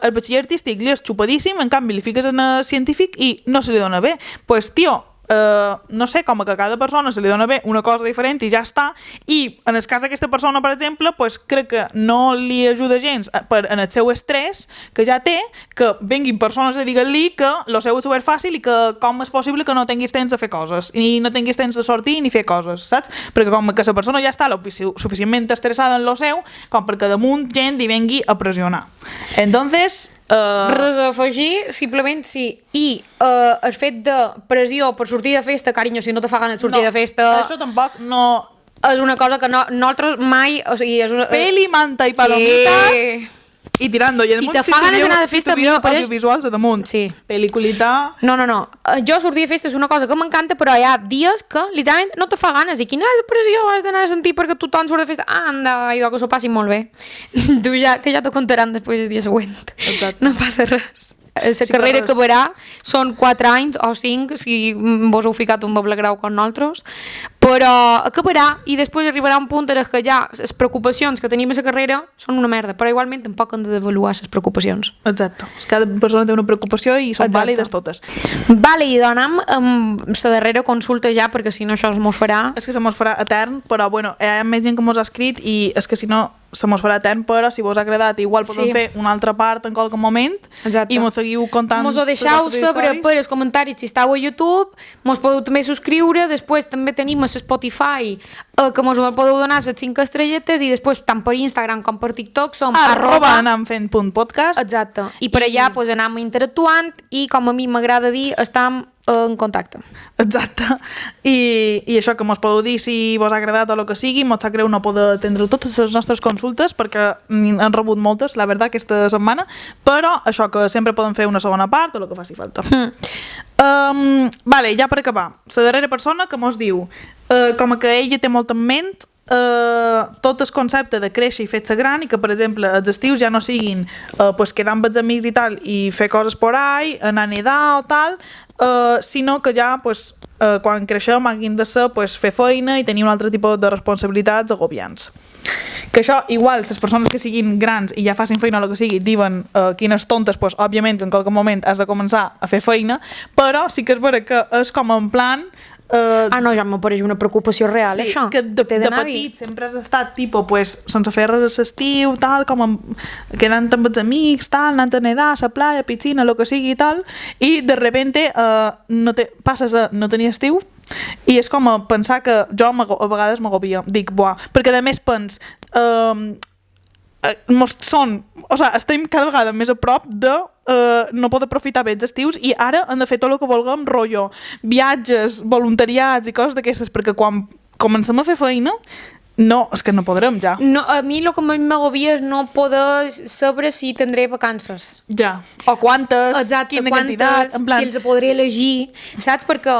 el batxiller artístic li és xupadíssim, en canvi li fiques en científic i no se li dona bé. Pues tio, no sé, com que a cada persona se li dona bé una cosa diferent i ja està, i en el cas d'aquesta persona, per exemple, pues, crec que no li ajuda gens en el seu estrès que ja té, que venguin persones a dir-li que el seu és superfàcil i que com és possible que no tinguis temps de fer coses i no tinguis temps de sortir ni fer coses, saps? Perquè com que la persona ja està suficientment estressada en lo seu, com perquè damunt gent li vengui a pressionar. Entonces... Res a afegir, simplement sí. I el fet de pressió per sortir de festa, carinyo, si no te fa gana sortir de festa... Això tampoc no... És una cosa que nosaltres mai... O sigui, és una... Peli, manta i palomitas... Sí. I tirando. I si te fa ganes d'anar de festa, a mi m'apareix... audiovisuals a damunt. Sí. Peliculita... No. Jo sortir de festa és una cosa que m'encanta, però hi ha dies que literalment no te fa ganes. I quina pressió has d'anar a sentir perquè tothom surt de festa? Anda, idò, que s'ho passi molt bé. Tu ja te contaran després el dia següent. Exacte. No passa res. La carrera acabarà, són 4 anys o 5 si vos heu ficat un doble grau com nosaltres, però acabarà i després arribarà un punt en què ja les preocupacions que tenim a la carrera són una merda, però igualment tampoc hem de devaluar les preocupacions. Exacte, cada persona té una preocupació i són vàlides totes. Vale, i anem amb la darrera consulta ja, perquè si no això es mos farà... És que se mos farà etern, però bueno, hi ha més gent que mos ha escrit i és que si no se mos farà etern, però si vos ha agradat igual podem fer una altra part en qualque moment. Exacte. I mos seguiu contant... Mos ho deixeu saber per els comentaris si estàu a YouTube, mos podeu també subscriure, després també tenim a Spotify que mos podeu donar les 5 estrelletes i després tant per Instagram com per TikTok som @anamfent.podcast. Exacte. I per allà pues, anem interactuant i com a mi m'agrada dir, estem en contacte. Exacte. I això que mos podeu dir si vos ha agradat o el que sigui, mos sap greu no poder atendre totes les nostres consultes perquè han rebut moltes, la veritat, aquesta setmana, però això que sempre podem fer una segona part o el que faci falta. Vale, ja per acabar, la darrera persona que mos diu com que ella té molt en ment tot el concepte de créixer i fer-se gran i que, per exemple, els estius ja no siguin pues, quedar amb els amics i tal i fer coses por ahí, anar a nedar o tal, sinó que ja pues, quan creixem haguem de ser pues, fer feina i tenir un altre tipus de responsabilitats agobiants. Que això, igual, les persones que siguin grans i ja facin feina o el que sigui, diuen quines tontes, pues, òbviament, en qualque moment has de començar a fer feina, però sí que és vera que és com en plan... no, ja m'apareix una preocupació real, sí, això. Que de petit sempre has estat tipus, pues, sense fer res a l'estiu, tal, com quedant amb els amics, tal, anant a nedar, a la playa, a piscina, el que sigui i tal, i de repente passes a no tenir estiu i és com a pensar que jo a vegades m'agobia, dic, buah, perquè a més estem cada vegada més a prop de no poder aprofitar bé els estius i ara hem de fer tot el que vulguem, rotllo, viatges, voluntariats i coses d'aquestes, perquè quan comencem a fer feina no, és que no podrem ja. No, a mi el que m'agobia és no poder saber si tindré vacances. Ja, o quantes, exacte, quina quantes, quantitat, en plan... si els podré elegir, saps? Perquè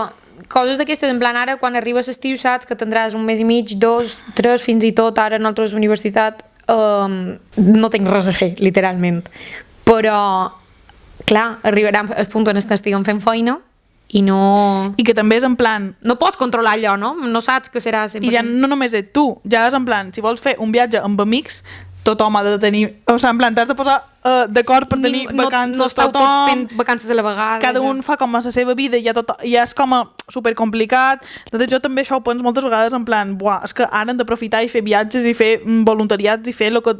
coses d'aquestes, en plan ara quan arribes a l'estiu saps que tindràs un mes i mig, 2, 3, fins i tot ara en altres universitats no tinc res a fer, literalment. Però, clar, arribarà el punt en què estiguem fent feina i no... I que també és en plan... No pots controlar allò, no? No saps que serà 100%. I ja no només ets tu, ja és en plan, si vols fer un viatge amb amics, tothom ha de tenir... O sigui, en plan, t'has de posar d'acord per tenir vacances, no esteu tothom... tots fent vacances a la vegada. Cada un fa com a la seva vida i ja és com a supercomplicat. Doncs jo també això ho penso moltes vegades en plan, buah, és que ara hem d'aprofitar i fer viatges i fer voluntariats i fer el que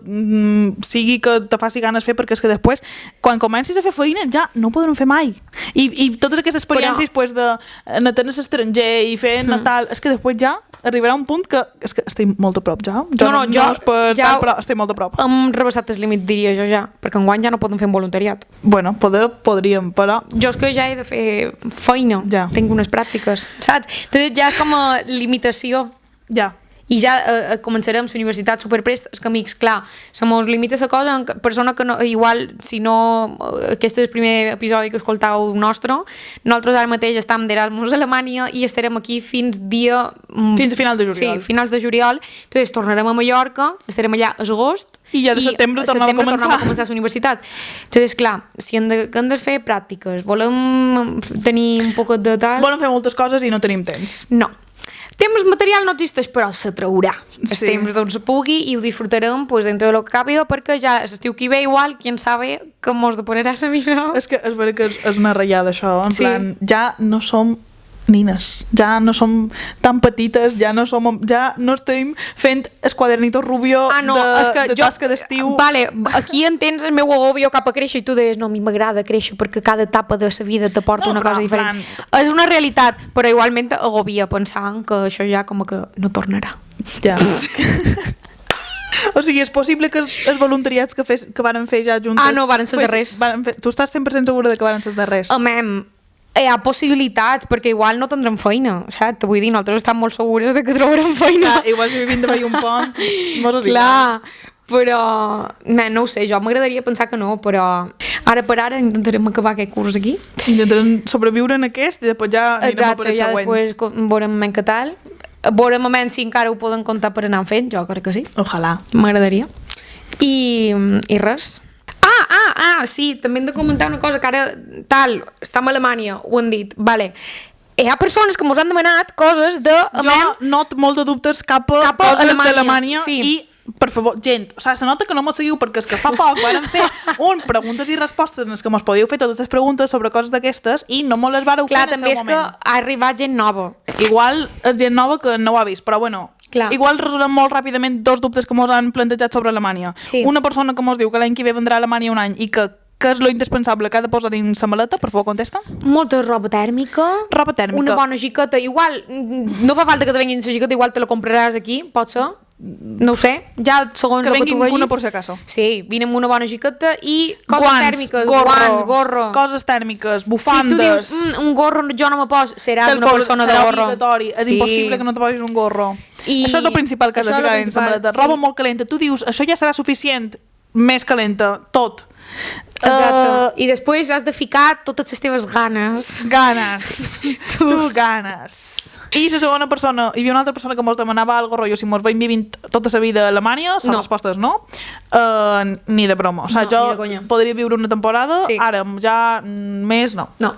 sigui que te faci ganes fer, perquè és que després, quan comencis a fer feina, ja no ho podrem fer mai. I totes aquestes experiències pues, de anar a l'estranger i fer Natal, és que després ja arribarà un punt que és que estic molt a prop ja. Jo no és per tant, però estic molt a prop. Hem rebassat el límit, diria jo ja, perquè enguany ja no podem fer un voluntariat. Bueno, podríem, però... Jo és que ja he de fer feina, ja. Tinc unes pràctiques, saps? Entonces ja és com a limitació. Ja. I ja començarem la universitat superprest, és que amics, clar, se mos limita la cosa en persona que no, igual, si no aquest és el primer episodi que escoltau nostre, nosaltres ara mateix estem d'Erasmus a Alemanya i estarem aquí fins a finals de juliol. Sí, finals de juliol, entonces tornarem a Mallorca, estarem allà a agost i ja de setembre tornem a començar la universitat. Entonces, clar, si hem de fer pràctiques, volem tenir un poc de tal... Volem fer moltes coses i no tenim temps. No. Temps material no existeix, però s'atraurà. Sí. El temps d'on se pugui i ho disfrutarem pues, dentro de lo que càpiga, perquè ja l'estiu que hi ve igual, qui en sabe que mos deponarà la vida. És que és vera que és una ratllada això, en plan, ja no som nines, ja no som tan petites, ja no estem fent el quadernito rubio de tasca d'estiu. Vale, aquí entens el meu agobio cap a créixer i tu deies, no, a mi m'agrada créixer perquè cada etapa de la vida t'aporta una cosa diferent. És una realitat, però igualment agobia pensant que això ja com que no tornarà. Ja. O sigui, és possible que els voluntariats que varen fer ja juntes... Ah, no, varen ser darrers. Tu estàs 100% segura de que varen ser darrers? Hi ha possibilitats, perquè igual no tindrem feina, saps? Vull dir, nosaltres estem molt segures de que trobarem feina. Clar, igual si vivim de un pont, clar, però no ho sé, jo m'agradaria pensar que no, però ara per ara intentarem acabar aquest curs aquí. Intentarem sobreviure en aquest i després ja anirem per el següent. Exacte, ja després veurem què tal. Veurem si encara ho poden comptar per anar fent, jo crec que sí. Ojalà. M'agradaria. I res. Sí, també hem de comentar una cosa que ara tal, estem a Alemanya, ho han dit, vale. Hi ha persones que mos han demanat coses de... Jo noto molt de dubtes cap a coses d'Alemanya i, per favor, gent, o sigui, se nota que no mos seguiu perquè és que fa poc varen fer preguntes i respostes en les que mos podíeu fer totes les preguntes sobre coses d'aquestes i no mos les vareu fer en el seu moment. Clar, també és que ha arribat gent nova. Igual és gent nova que no ho ha vist, però bueno... Clar. Igual resolem molt ràpidament dos dubtes que mos han plantejat sobre Alemanya. Sí. Una persona que mos diu que l'any que ve vendrà a Alemanya un any i que és lo indispensable que ha de posar dins la maleta, per favor, contesta. Molta roba tèrmica. Roba tèrmica. Una bona jiqueta. Igual, no fa falta que te venguin la jiqueta, igual te la compraràs aquí, pot ser. No ho sé, ja segons el que tu vegis. Que venguin una por si acaso. Sí, vine amb una bona jiqueta i coses tèrmiques. Guants, gorro. Coses tèrmiques, bufandes. Si tu dius, un gorro jo no me poso, seràs una persona de gorro. Serà obligatori, és impossible que no te posis un gorro. Això és el principal que has de ficar dins la maleta. Roba molt calenta, tu dius, això ja serà suficient, més calenta, tot. Exacte. I després has de ficar totes les teves ganes. Tu ganes. I la segona persona, hi havia una altra persona que mos demanava algo, rotllo, si mos veiem vivint tota la vida a Alemanya, la resposta és no. Ni de broma. O sigui, jo podria viure una temporada, ara ja més no. No.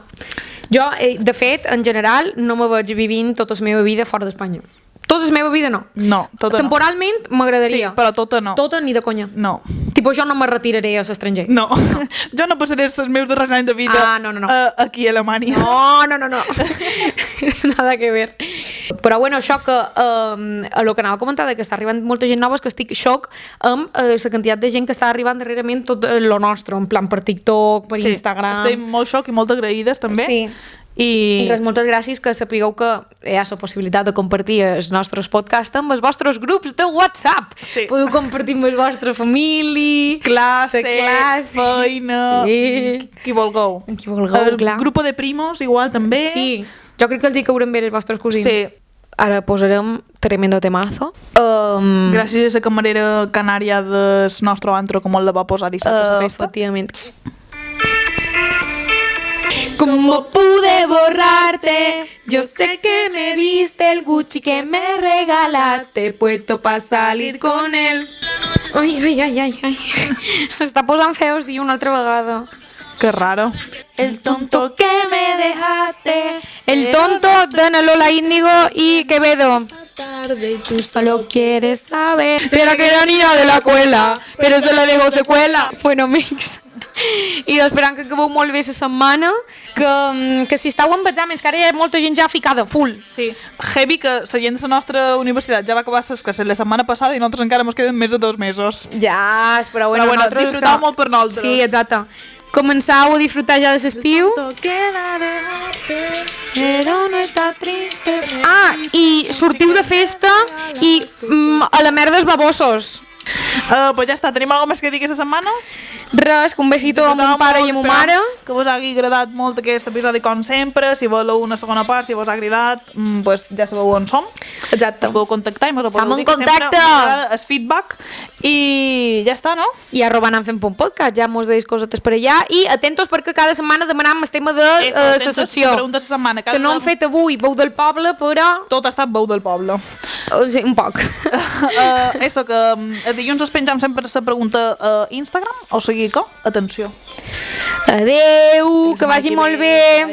Jo, de fet, en general, no me veig vivint tota la meva vida fora d'Espanya. Tota la meva vida no. No, tota no. Temporalment m'agradaria. Sí, però tota no. Tota ni de conya. No. Tipo, jo no me retiraré a l'estranger. No. Jo no passaré els meus darrers anys de vida aquí a Alemanya. No. Nada que ver. Però bueno, això que el que anava a comentar que està arribant molta gent nova és que estic xoc amb la quantitat de gent que està arribant darrerament tot lo nostre, en plan per TikTok, per Instagram. Estem molt xoc i molt agraïdes també. Sí. I res, moltes gràcies, que sapigueu que hi ha la possibilitat de compartir els nostres podcasts amb els vostres grups de WhatsApp. Sí. Podeu compartir amb la vostra família, classe, feina, qui vulgueu. Clar. Grupo de primos, igual també. Sí, jo crec que els hi cauran bé els vostres cosins. Sí. Ara posarem tremendo temazo. Gràcies a la camarera canària del nostre antro, com el la va posar dissabte a la festa. Efectivament. ¿Cómo pude borrarte? Yo sé que me viste el Gucci que me regalaste, puesto para salir con él. Ai. S'està posant feus, diu una altra vegada. Que raro. El tonto que me dejaste. El tonto de Lola Índigo y Quevedo. Tarde y tú solo quieres saber. Pero que era niña de la escuela, pero se la dejó seqüela. Bueno, amics. I esperant que acabeu molt bé la setmana, que si estàu amb exàmens, que ara hi ha molta gent ja ficada, full. Sí, heavy que la gent de la nostra universitat ja va acabar les classes la setmana passada i nosaltres encara ens queden més de 2 mesos. Ja, però bueno, nosaltres... disfrutau molt per nosaltres. Sí, exacte. Començau a disfrutar ja de l'estiu. I sortiu de festa i a la merda els babossos. Pues ja està, tenim alguna més que dir aquesta setmana? Res, que un besito a mon pare i a ma mare. Que vos hagi agradat molt aquest episodi com sempre. Si voleu una segona part, si vos ha agradat, pues ja sabeu on som. Exacte. Us podeu contactar i mos ho podeu Estem en dir, que sempre contacte. m'agrada el feedback. I ja està, no? I arroba anant fent un podcast, ja mos deis cosetes per allà. I atentos perquè cada setmana demanam el tema de la secció. Preguntes la setmana. Que no hem fet avui veu del poble, però... Tot ha estat veu del poble. Sí, un poc. Eso, que el dilluns us penjam sempre la pregunta a Instagram, o sigui que, atenció. Adeu, que vagi molt bé.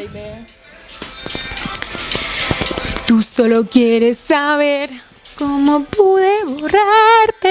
Tú solo quieres saber cómo pude borrarte.